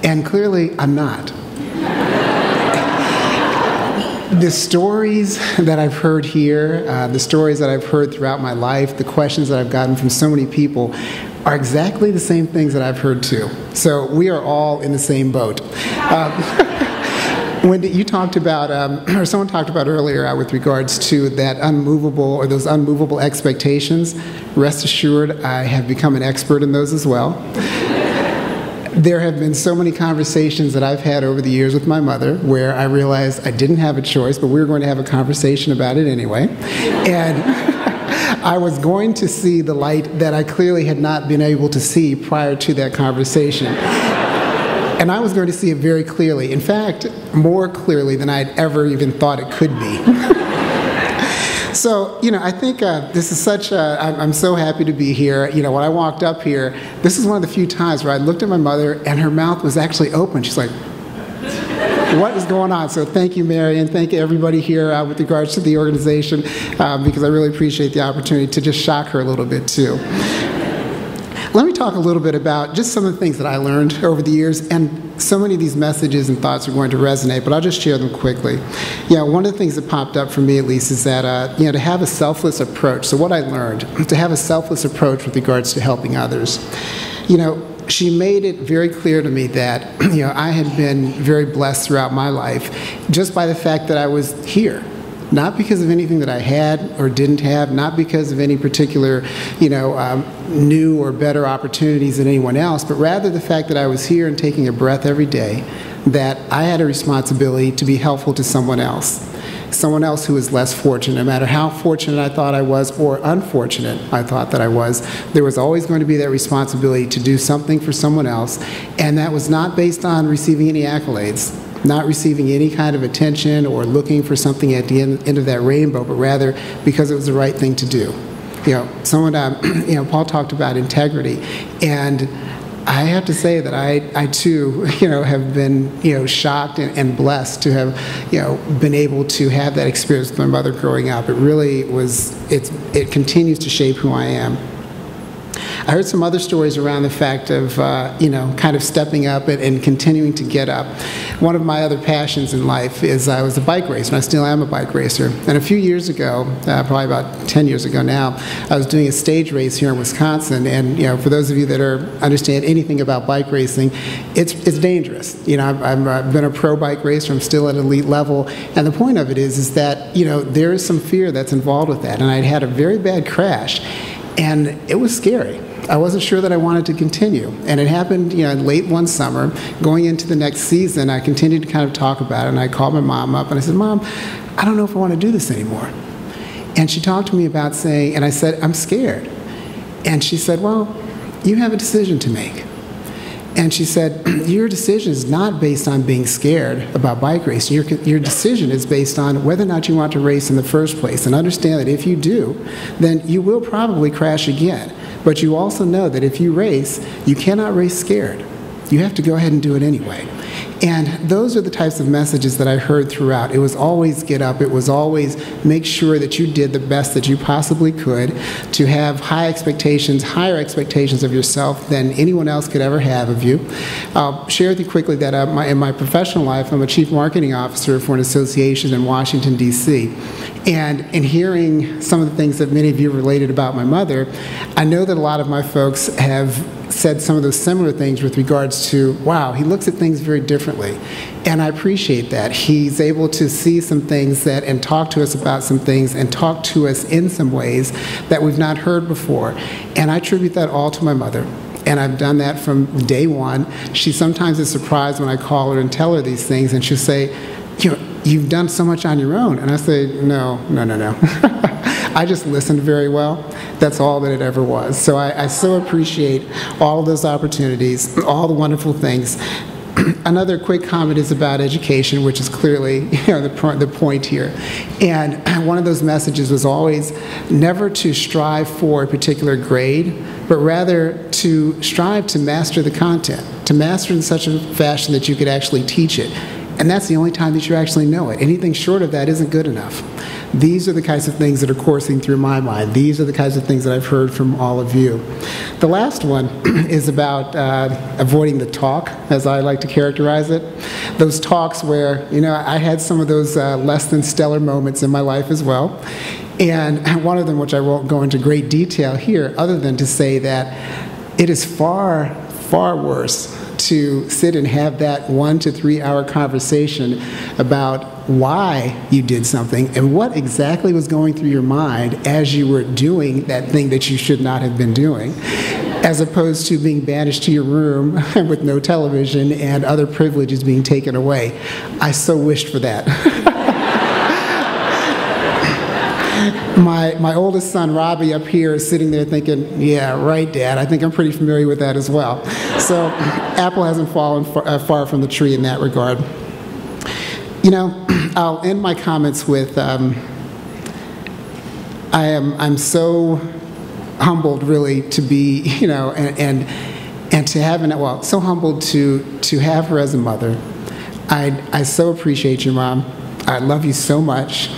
And clearly, I'm not. The stories that I've heard here, the stories that I've heard throughout my life, the questions that I've gotten from so many people are exactly the same things that I've heard too. So we are all in the same boat. When you talked about, or someone talked about earlier with regards to that unmovable or those unmovable expectations, rest assured I have become an expert in those as well. There have been so many conversations that I've had over the years with my mother where I realized I didn't have a choice, but we were going to have a conversation about it anyway. And I was going to see the light that I clearly had not been able to see prior to that conversation. And I was going to see it very clearly. In fact, more clearly than I'd ever even thought it could be. So, you know, I think this is such I'm so happy to be here. You know, when I walked up here, this is one of the few times where I looked at my mother and her mouth was actually open. She's like, what is going on? So thank you, Mary, and thank you everybody here with regards to the organization, because I really appreciate the opportunity to just shock her a little bit too. Let me talk a little bit about just some of the things that I learned over the years, and so many of these messages and thoughts are going to resonate, but I'll just share them quickly. You know, one of the things that popped up for me at least is that, you know, to have a selfless approach. So what I learned, to have a selfless approach with regards to helping others. You know, she made it very clear to me that, you know, I had been very blessed throughout my life just by the fact that I was here. Not because of anything that I had or didn't have, not because of any particular, you know, new or better opportunities than anyone else, but rather the fact that I was here and taking a breath every day, that I had a responsibility to be helpful to someone else who was less fortunate. No matter how fortunate I thought I was or unfortunate I thought that I was, there was always going to be that responsibility to do something for someone else, and that was not based on receiving any accolades, not receiving any kind of attention or looking for something at the end of that rainbow, but rather because it was the right thing to do. Paul talked about integrity, and I have to say that I too, have been, shocked and blessed to have, been able to have that experience with my mother growing up. It really was, it continues to shape who I am. I heard some other stories around the fact of, kind of stepping up and continuing to get up. One of my other passions in life is I was a bike racer, and I still am a bike racer. And a few years ago, probably about 10 years ago now, I was doing a stage race here in Wisconsin. And, for those of you that understand anything about bike racing, it's dangerous. I've been a pro bike racer. I'm still at elite level. And the point of it is that, there is some fear that's involved with that. And I'd had a very bad crash, and it was scary. I wasn't sure that I wanted to continue. And it happened, late one summer. Going into the next season, I continued to kind of talk about it, and I called my mom up, and I said, Mom, I don't know if I want to do this anymore. And she talked to me about saying, and I said, I'm scared. And she said, well, you have a decision to make. And she said, your decision is not based on being scared about bike racing. Your decision is based on whether or not you want to race in the first place. And understand that if you do, then you will probably crash again. But you also know that if you race, you cannot race scared. You have to go ahead and do it anyway. And those are the types of messages that I heard throughout. It was always get up. It was always make sure that you did the best that you possibly could, to have high expectations, higher expectations of yourself than anyone else could ever have of you. I'll share with you quickly that in my professional life, I'm a chief marketing officer for an association in Washington, D.C. And in hearing some of the things that many of you related about my mother, I know that a lot of my folks have said some of those similar things with regards to, wow, he looks at things very differently. And I appreciate that. He's able to see some things and talk to us about some things and talk to us in some ways that we've not heard before. And I attribute that all to my mother. And I've done that from day one. She sometimes is surprised when I call her and tell her these things, and she'll say, you've done so much on your own. And I say, no. I just listened very well. That's all that it ever was. So I so appreciate all of those opportunities, all the wonderful things. Another quick comment is about education, which is clearly the point here. And one of those messages was always never to strive for a particular grade, but rather to strive to master the content, to master it in such a fashion that you could actually teach it. And that's the only time that you actually know it. Anything short of that isn't good enough. These are the kinds of things that are coursing through my mind. These are the kinds of things that I've heard from all of you. The last one is about avoiding the talk, as I like to characterize it. Those talks where, I had some of those less than stellar moments in my life as well. And one of them, which I won't go into great detail here, other than to say that it is far, far worse to sit and have that 1 to 3 hour conversation about why you did something and what exactly was going through your mind as you were doing that thing that you should not have been doing, as opposed to being banished to your room with no television and other privileges being taken away. I so wished for that. My oldest son, Robbie, up here is sitting there thinking, yeah, right, Dad. I think I'm pretty familiar with that as well. So apple hasn't fallen far from the tree in that regard. I'll end my comments with, I'm so humbled, really, to be, and to have, so humbled to have her as a mother. I so appreciate you, Mom. I love you so much.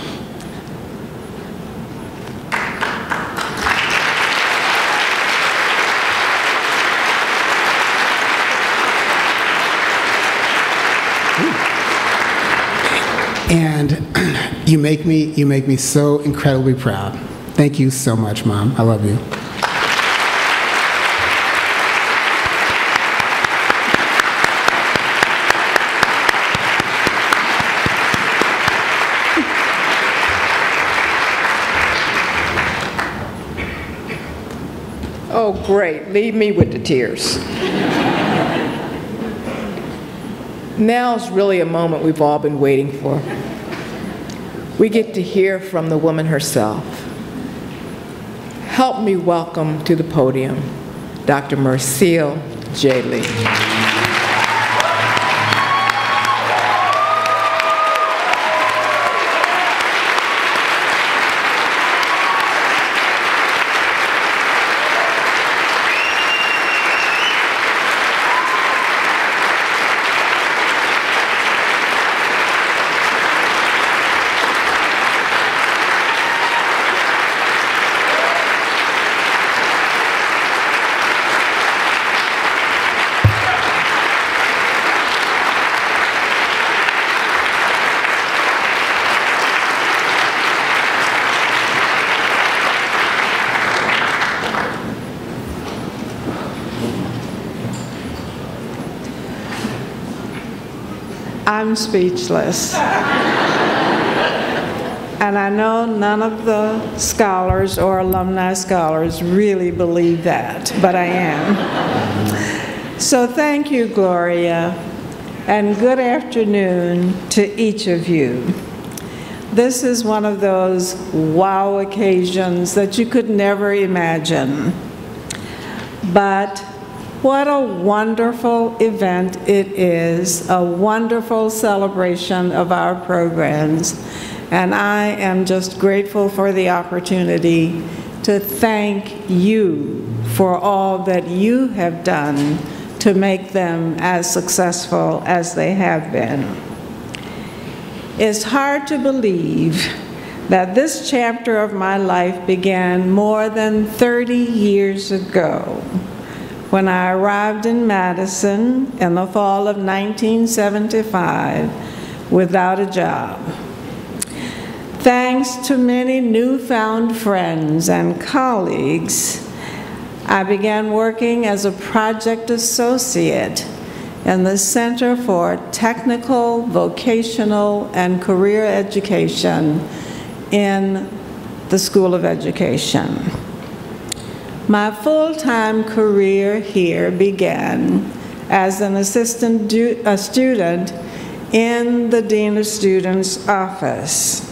And you make me so incredibly proud. Thank you so much, Mom. I love you. Oh, great. Leave me with the tears. Now's really a moment we've all been waiting for. We get to hear from the woman herself. Help me welcome to the podium Dr. Mercile J. Lee. I'm speechless. And I know none of the scholars or alumni scholars really believe that, but I am. So thank you, Gloria, and good afternoon to each of you. This is one of those wow occasions that you could never imagine. But what a wonderful event it is, a wonderful celebration of our programs. And I am just grateful for the opportunity to thank you for all that you have done to make them as successful as they have been. It's hard to believe that this chapter of my life began more than 30 years ago, when I arrived in Madison in the fall of 1975 without a job. Thanks to many newfound friends and colleagues, I began working as a project associate in the Center for Technical, Vocational, and Career Education in the School of Education. My full-time career here began as an assistant student in the Dean of Students' office.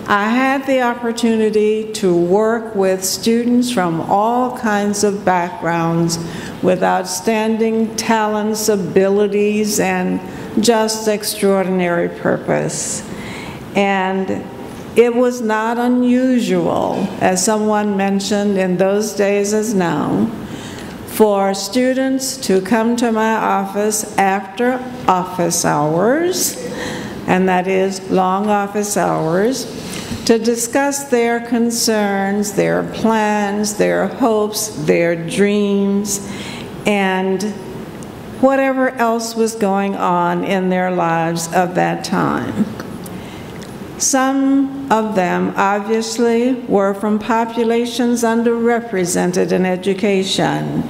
I had the opportunity to work with students from all kinds of backgrounds with outstanding talents, abilities, and just extraordinary purpose. And it was not unusual, as someone mentioned in those days as now, for students to come to my office after office hours, and that is long office hours, to discuss their concerns, their plans, their hopes, their dreams, and whatever else was going on in their lives of that time. Some of them, obviously, were from populations underrepresented in education.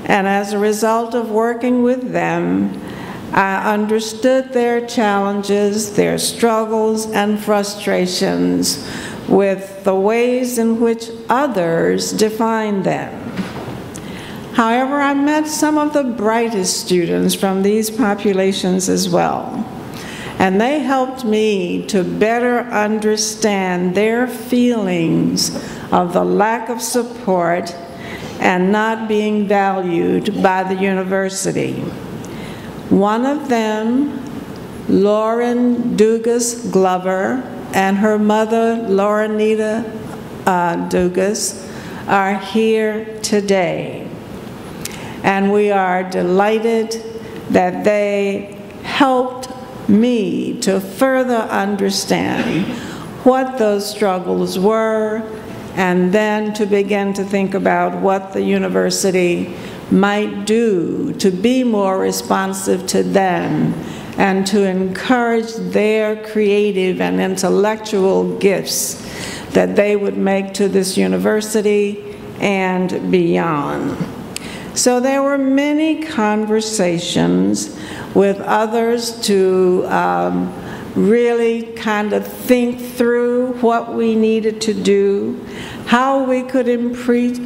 And as a result of working with them, I understood their challenges, their struggles, and frustrations with the ways in which others define them. However, I met some of the brightest students from these populations as well. And they helped me to better understand their feelings of the lack of support and not being valued by the university. One of them, Lauren Dugas Glover, and her mother, Laurenita Dugas, are here today. And we are delighted that they helped me to further understand what those struggles were, and then to begin to think about what the university might do to be more responsive to them and to encourage their creative and intellectual gifts that they would make to this university and beyond. So there were many conversations with others to really kind of think through what we needed to do, how we could improve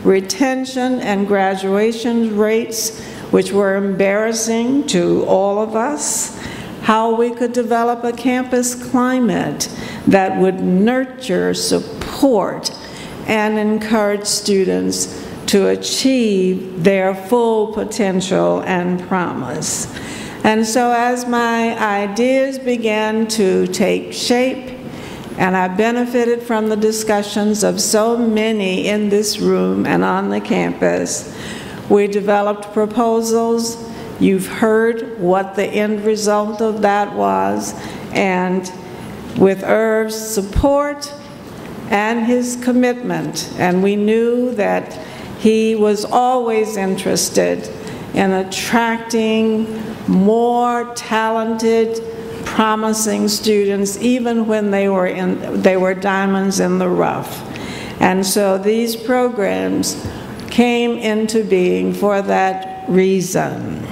retention and graduation rates which were embarrassing to all of us, how we could develop a campus climate that would nurture, support, and encourage students to achieve their full potential and promise. And so as my ideas began to take shape, and I benefited from the discussions of so many in this room and on the campus, we developed proposals. You've heard what the end result of that was, and with Irv's support and his commitment, and we knew that he was always interested in attracting more talented, promising students, even when they were diamonds in the rough. And so these programs came into being for that reason.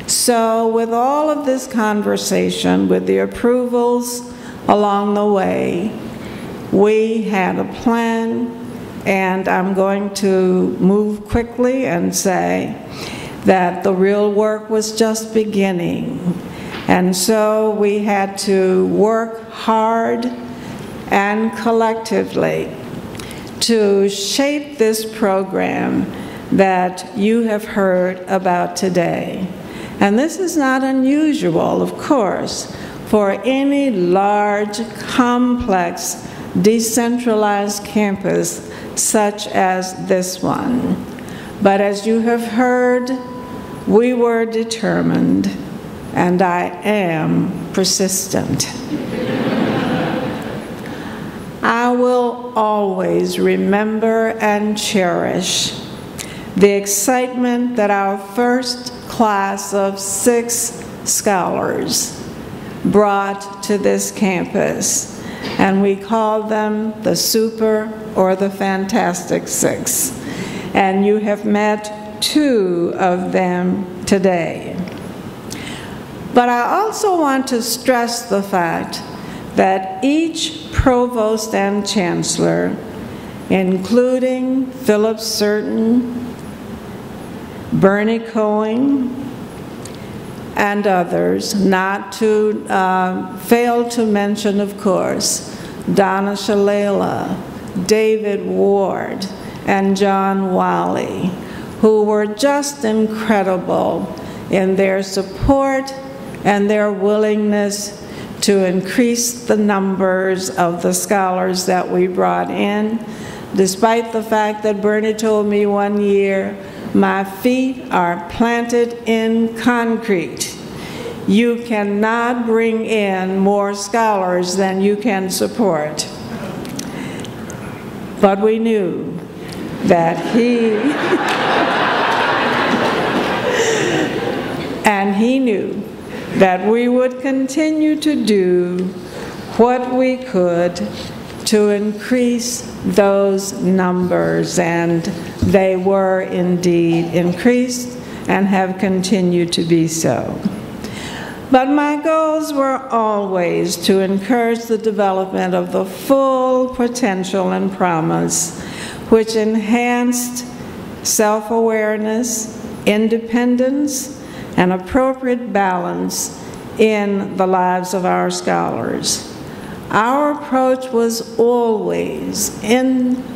So with all of this conversation, with the approvals along the way, we had a plan, and I'm going to move quickly and say that the real work was just beginning. And so we had to work hard and collectively to shape this program that you have heard about today. And this is not unusual, of course, for any large, complex, decentralized campus such as this one. But as you have heard, we were determined, and I am persistent. I will always remember and cherish the excitement that our first class of 6 scholars brought to this campus, and we called them the Super or the Fantastic 6. And you have met 2 of them today. But I also want to stress the fact that each provost and chancellor, including Philip Certain, Bernie Cohen, and others, not to fail to mention, of course, Donna Shalala, David Ward, and John Wiley, who were just incredible in their support and their willingness to increase the numbers of the scholars that we brought in, despite the fact that Bernie told me one year, my feet are planted in concrete. You cannot bring in more scholars than you can support. But we knew that he knew that we would continue to do what we could to increase those numbers, and they were indeed increased and have continued to be so. But my goals were always to encourage the development of the full potential and promise, which enhanced self-awareness, independence, and appropriate balance in the lives of our scholars. Our approach was always intentionally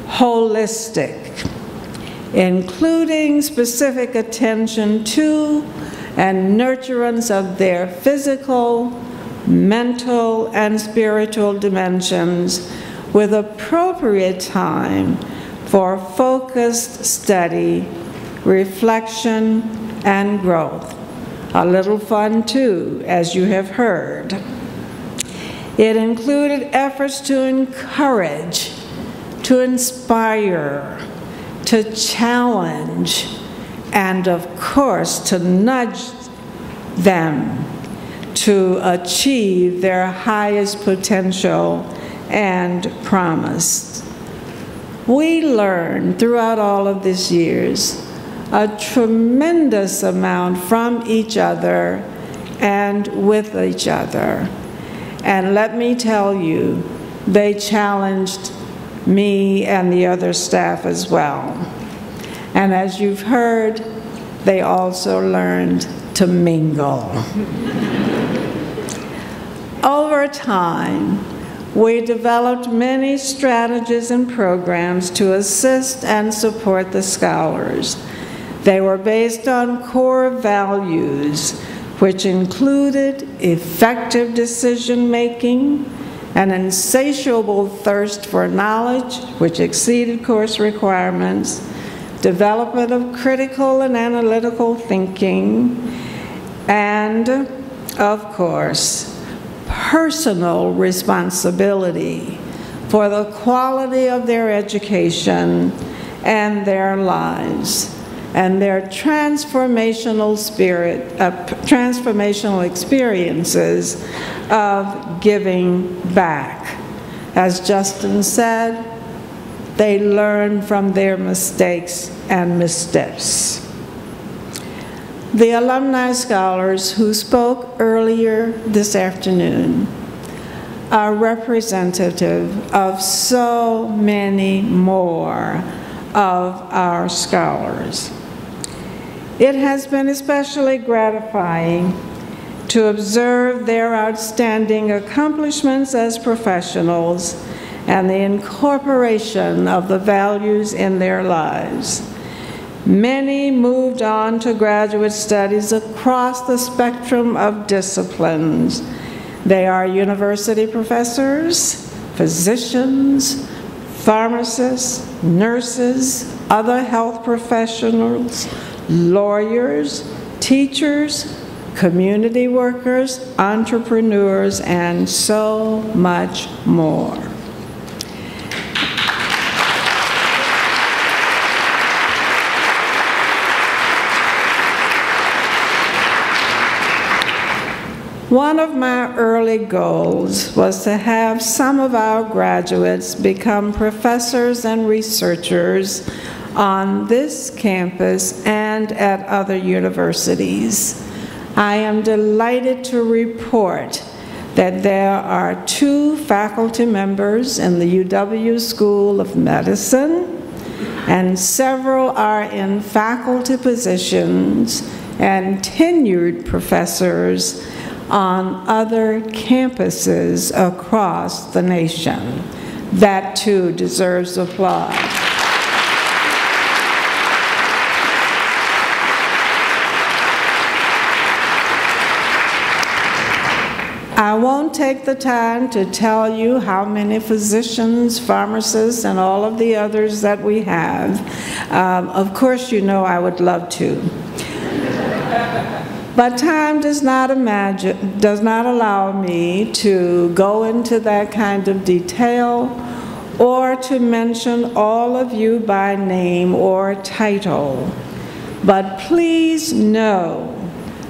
holistic, including specific attention to and nurturance of their physical, mental, and spiritual dimensions, with appropriate time for focused study, reflection, and growth. A little fun too, as you have heard. It included efforts to encourage, to inspire, to challenge, and of course to nudge them to achieve their highest potential and promise. We learned throughout all of these years a tremendous amount from each other and with each other. And let me tell you, they challenged me and the other staff as well. And as you've heard, they also learned to mingle. Over time, we developed many strategies and programs to assist and support the scholars. They were based on core values, which included effective decision-making, an insatiable thirst for knowledge, which exceeded course requirements, development of critical and analytical thinking, and, of course, personal responsibility for the quality of their education and their lives, and their transformational experiences of giving back. As Justin said, they learn from their mistakes and missteps. The alumni scholars who spoke earlier this afternoon are representative of so many more of our scholars. It has been especially gratifying to observe their outstanding accomplishments as professionals and the incorporation of the values in their lives. Many moved on to graduate studies across the spectrum of disciplines. They are university professors, physicians, pharmacists, nurses, other health professionals, lawyers, teachers, community workers, entrepreneurs, and so much more. One of my early goals was to have some of our graduates become professors and researchers on this campus and at other universities. I am delighted to report that there are 2 faculty members in the UW School of Medicine, and several are in faculty positions and tenured professors on other campuses across the nation. That too deserves applause. I won't take the time to tell you how many physicians, pharmacists, and all of the others that we have. Of course, you know I would love to. But time does not allow me to go into that kind of detail or to mention all of you by name or title. But please know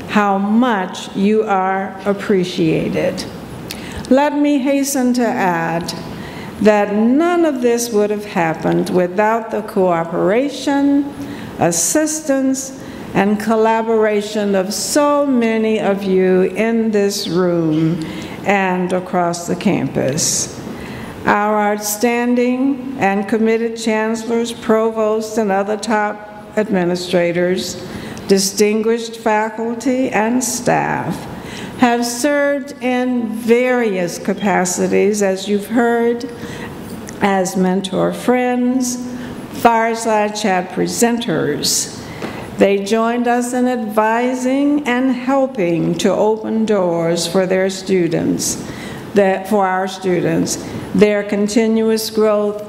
how much you are appreciated. Let me hasten to add that none of this would have happened without the cooperation, assistance, and collaboration of so many of you in this room and across the campus. Our outstanding and committed chancellors, provosts, and other top administrators, distinguished faculty and staff, have served in various capacities, as you've heard, as mentor friends, fireside chat presenters. They joined us in advising and helping to open doors for their students, for our students, their continuous growth,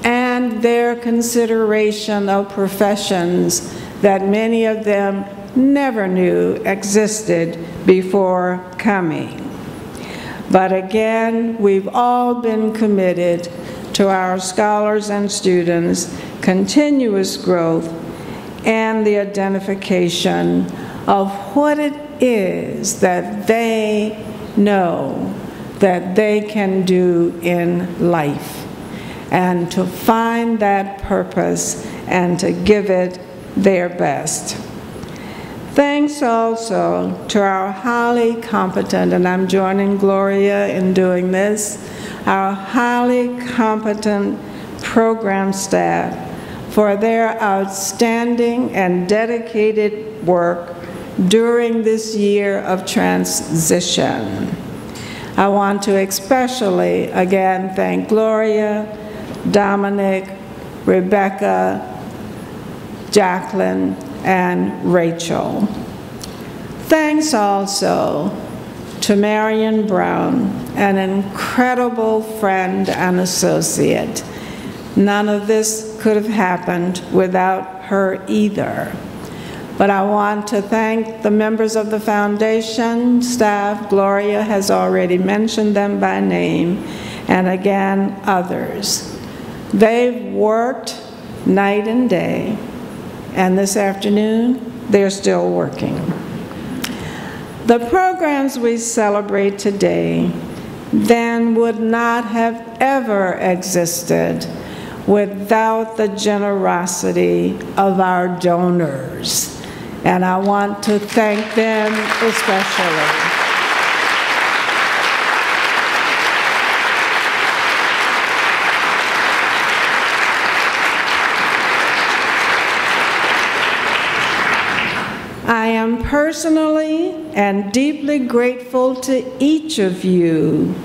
and their consideration of professions that many of them never knew existed before coming. But again, we've all been committed to our scholars and students' continuous growth and the identification of what it is that they know that they can do in life, and to find that purpose and to give it their best. Thanks also to our highly competent, and I'm joining Gloria in doing this, our highly competent program staff for their outstanding and dedicated work during this year of transition. I want to especially, again, thank Gloria, Dominic, Rebecca, Jacqueline, and Rachel. Thanks also to Marion Brown, an incredible friend and associate. None of this could have happened without her either. But I want to thank the members of the foundation staff. Gloria has already mentioned them by name, and again, others. They've worked night and day, and this afternoon, they're still working. The programs we celebrate today then would not have ever existed without the generosity of our donors. And I want to thank them especially. I am personally and deeply grateful to each of you,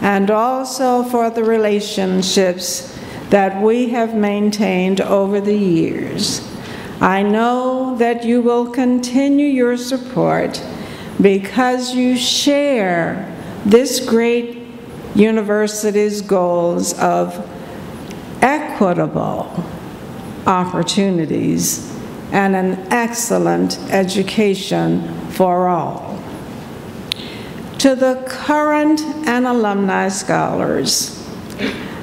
and also for the relationships that we have maintained over the years. I know that you will continue your support because you share this great university's goals of equitable opportunities and an excellent education for all. To the current and alumni scholars,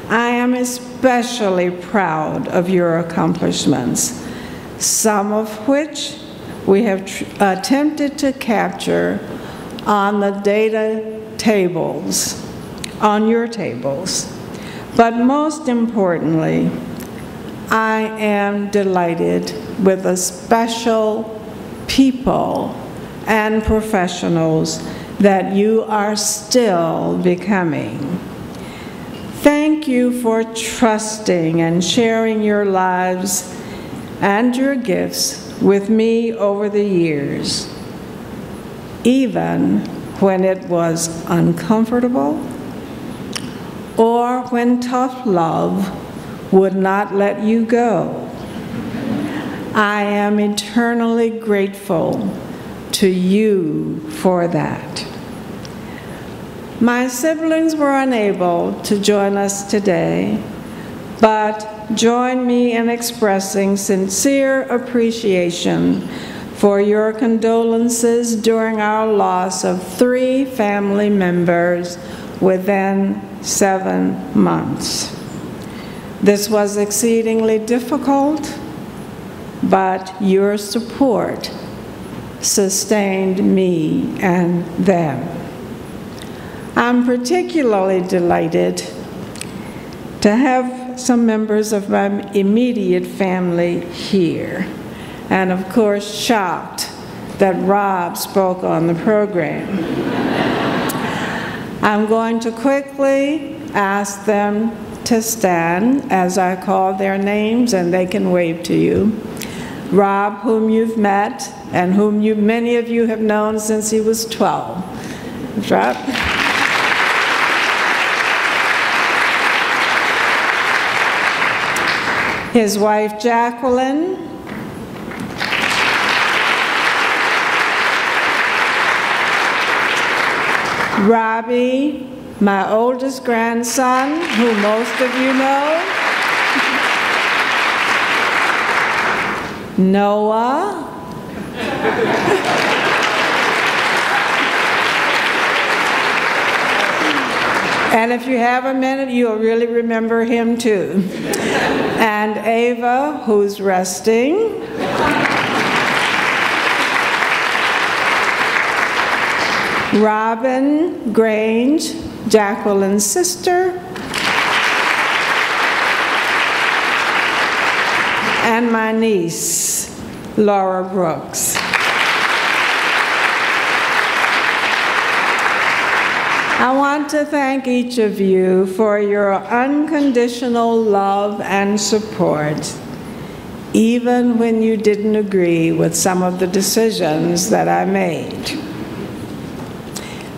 I am especially proud of your accomplishments, some of which we have attempted to capture on the data tables, on your tables. But most importantly, I am delighted with the special people and professionals that you are still becoming. Thank you for trusting and sharing your lives and your gifts with me over the years, even when it was uncomfortable or when tough love would not let you go. I am eternally grateful to you for that. My siblings were unable to join us today, but join me in expressing sincere appreciation for your condolences during our loss of 3 family members within 7 months. This was exceedingly difficult, but your support sustained me and them. I'm particularly delighted to have some members of my immediate family here, and of course shocked that Rob spoke on the program. I'm going to quickly ask them to stand as I call their names, and they can wave to you. Rob, whom you've met and whom many of you have known since he was 12. Rob. His wife, Jacqueline. Robbie, my oldest grandson, who most of you know. Noah. And if you have a minute, you'll really remember him too. And Ava, who's resting. Robin Grange, Jacqueline's sister. And my niece, Laura Brooks. I want to thank each of you for your unconditional love and support, even when you didn't agree with some of the decisions that I made.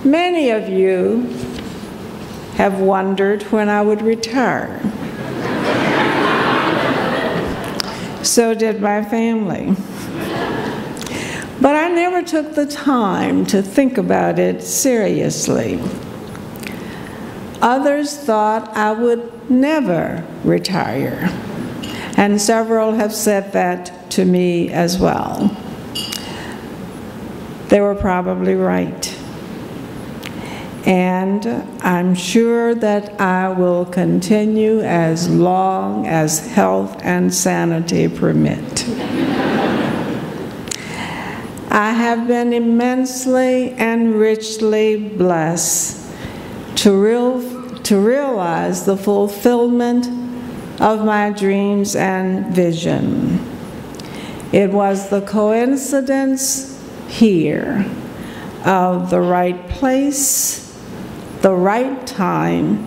Many of you have wondered when I would retire. So did my family. But I never took the time to think about it seriously. Others thought I would never retire, and several have said that to me as well. They were probably right. And I'm sure that I will continue as long as health and sanity permit. I have been immensely and richly blessed to realize the fulfillment of my dreams and vision. It was the coincidence here of the right place, the right time,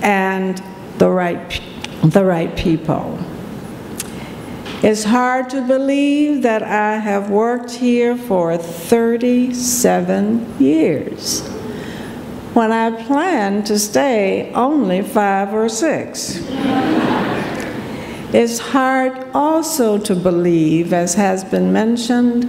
and the right people. It's hard to believe that I have worked here for 37 years, when I planned to stay only 5 or 6. It's hard also to believe, as has been mentioned,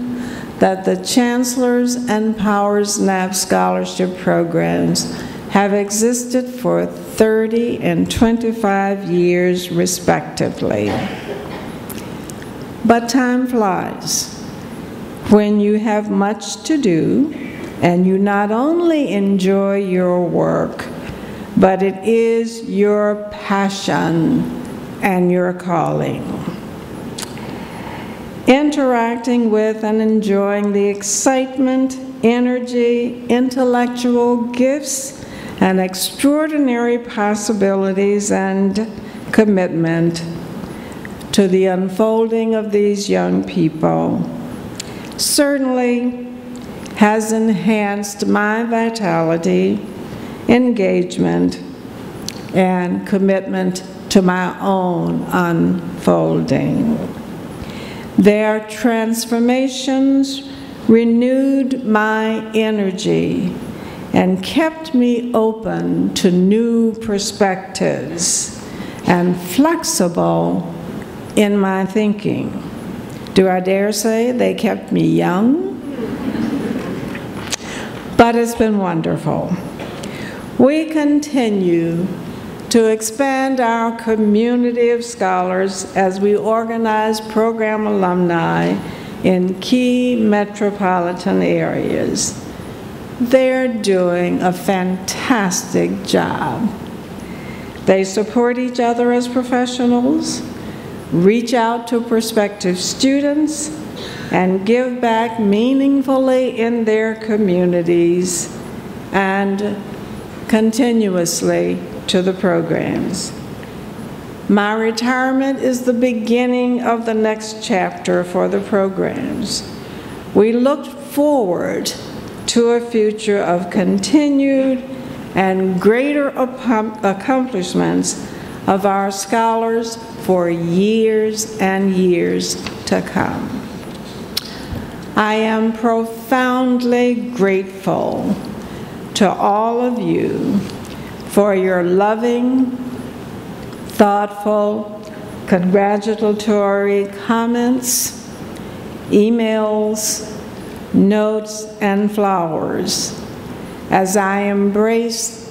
that the Chancellor's and Powers Knapp Scholarship programs have existed for 30 and 25 years respectively. But time flies when you have much to do and you not only enjoy your work, but it is your passion and your calling. Interacting with and enjoying the excitement, energy, intellectual gifts, and extraordinary possibilities and commitment to the unfolding of these young people certainly has enhanced my vitality, engagement, and commitment to my own unfolding. Their transformations renewed my energy and kept me open to new perspectives and flexible in my thinking. Do I dare say they kept me young? But it's been wonderful. We continue to expand our community of scholars as we organize program alumni in key metropolitan areas. They're doing a fantastic job. They support each other as professionals, reach out to prospective students, and give back meaningfully in their communities and continuously to the programs. My retirement is the beginning of the next chapter for the programs. We look forward to a future of continued and greater accomplishments of our scholars for years and years to come. I am profoundly grateful to all of you for your loving, thoughtful, congratulatory comments, emails, notes, and flowers as I embrace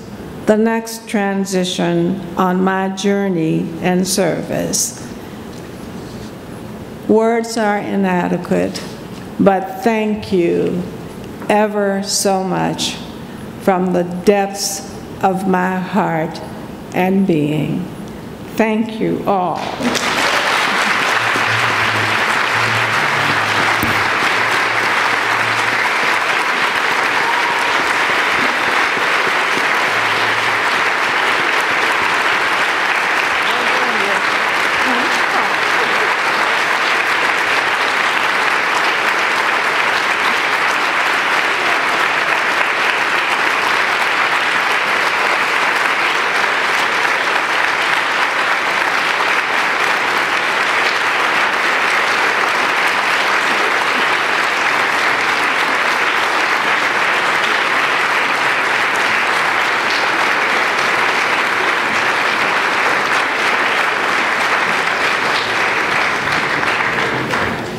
the next transition on my journey and service. Words are inadequate, but thank you ever so much from the depths of my heart and being. Thank you all.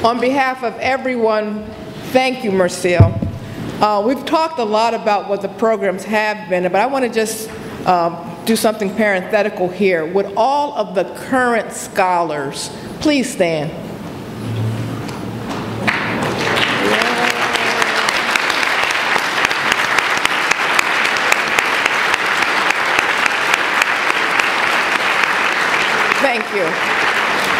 On behalf of everyone, thank you, Mercile. We've talked a lot about what the programs have been, but I want to just do something parenthetical here. Would all of the current scholars please stand? Thank you.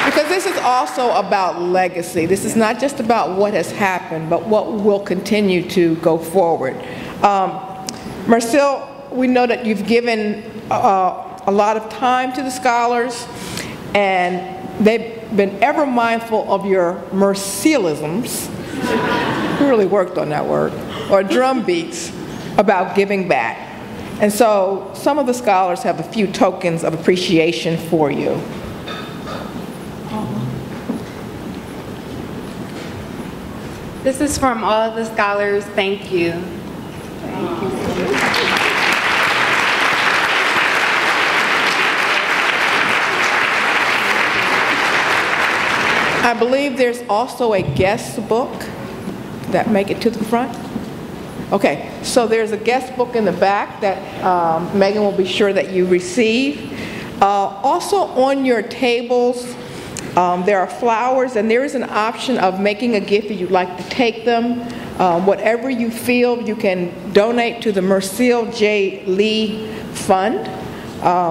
Because this is also about legacy. This is not just about what has happened, but what will continue to go forward. Mercile, we know that you've given a lot of time to the scholars, and they've been ever mindful of your Mercilisms. We really worked on that word, or drum beats about giving back. And so some of the scholars have a few tokens of appreciation for you. This is from all of the scholars. Thank you. Thank you. I believe there's also a guest book that make it to the front. Okay, so there's a guest book in the back that Megan will be sure that you receive. Also on your tables, there are flowers, and there is an option of making a gift if you'd like to take them. Whatever you feel, you can donate to the Mercile J. Lee Fund,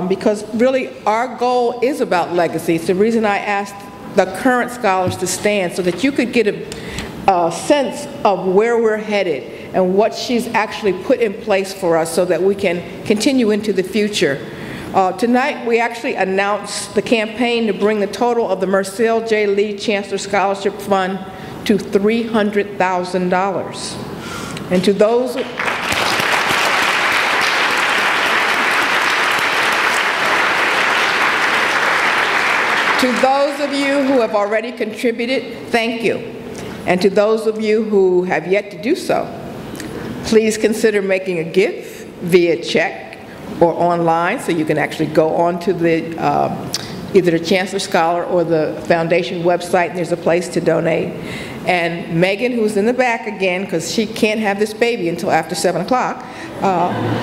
because really our goal is about legacy. It's the reason I asked the current scholars to stand, so that you could get a sense of where we're headed and what she's actually put in place for us so that we can continue into the future. Tonight we actually announced the campaign to bring the total of the Mercile J. Lee Chancellor Scholarship Fund to $300,000. And to those of you who have already contributed, thank you. And to those of you who have yet to do so, please consider making a gift via check or online, so you can actually go on to the either the Chancellor Scholar or the Foundation website, and there's a place to donate. And Megan, who's in the back again, because she can't have this baby until after 7 o'clock,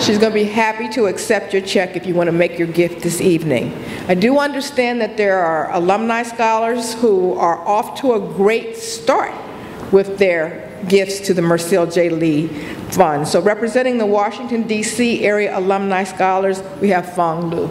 she's going to be happy to accept your check if you want to make your gift this evening. I do understand that there are alumni scholars who are off to a great start with their gifts to the Mercile J. Lee Fund. So representing the Washington, D.C. area alumni scholars, we have Fong Lu.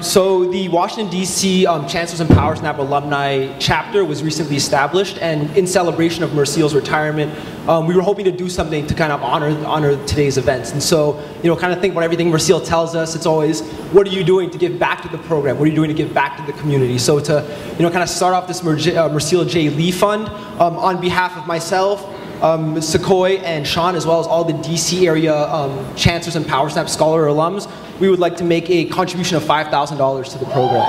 So the Washington, D.C. Chancellors and Power Snap alumni chapter was recently established, and in celebration of Mercile's retirement, we were hoping to do something to kind of honor today's events. And so, kind of think about everything Mercile tells us. It's always, what are you doing to give back to the program? What are you doing to give back to the community? So to, kind of start off this Mercile J. Lee Fund, on behalf of myself, Sequoia and Sean, as well as all the DC area Chancellors and Power Snap Scholar alums, we would like to make a contribution of $5,000 to the program.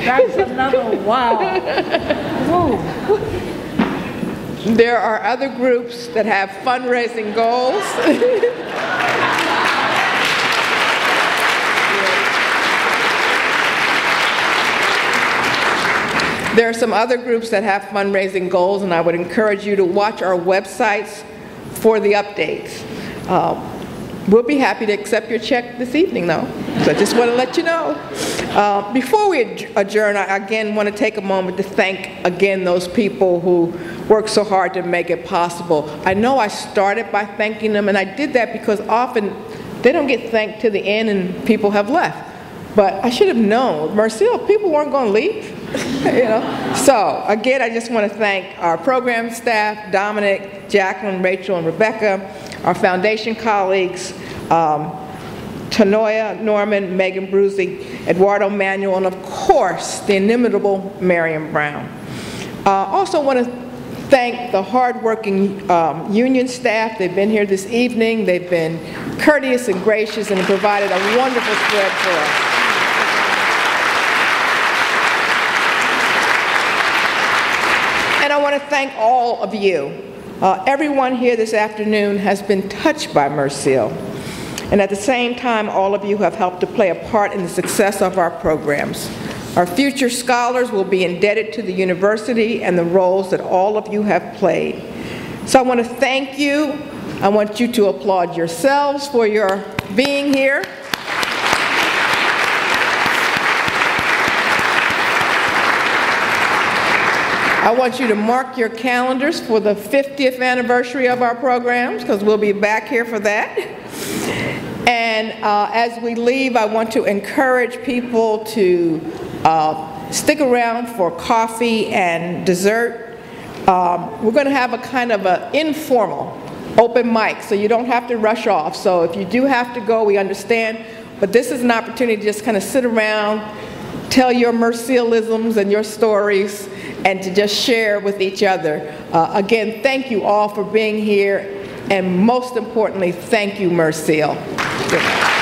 That's another wow. Whoa. There are other groups that have fundraising goals. There are some other groups that have fundraising goals, and I would encourage you to watch our websites for the updates. We'll be happy to accept your check this evening, though. So I just want to let you know. Before we adjourn, I again want to take a moment to thank again those people who worked so hard to make it possible. I know I started by thanking them, and I did that because often they don't get thanked to the end and people have left. But I should have known, Mercile, people weren't going to leave. So again, I just want to thank our program staff, Dominic, Jacqueline, Rachel, and Rebecca, our foundation colleagues, Tanoia, Norman, Megan Bruzy, Eduardo Manuel, and of course, the inimitable Marion Brown. Also want to thank the hardworking union staff. They've been here this evening. They've been courteous and gracious and provided a wonderful spread for us. And I want to thank all of you. Everyone here this afternoon has been touched by Mercile. And at the same time, all of you have helped to play a part in the success of our programs. Our future scholars will be indebted to the university and the roles that all of you have played. So I want to thank you. I want you to applaud yourselves for your being here. I want you to mark your calendars for the 50th anniversary of our programs, because we'll be back here for that. And as we leave, I want to encourage people to stick around for coffee and dessert. We're going to have a kind of an informal open mic, so you don't have to rush off. So if you do have to go, we understand. But this is an opportunity to just kind of sit around, tell your Mercilisms and your stories, and to just share with each other. Again, thank you all for being here, and most importantly, thank you, Mercile. Good night.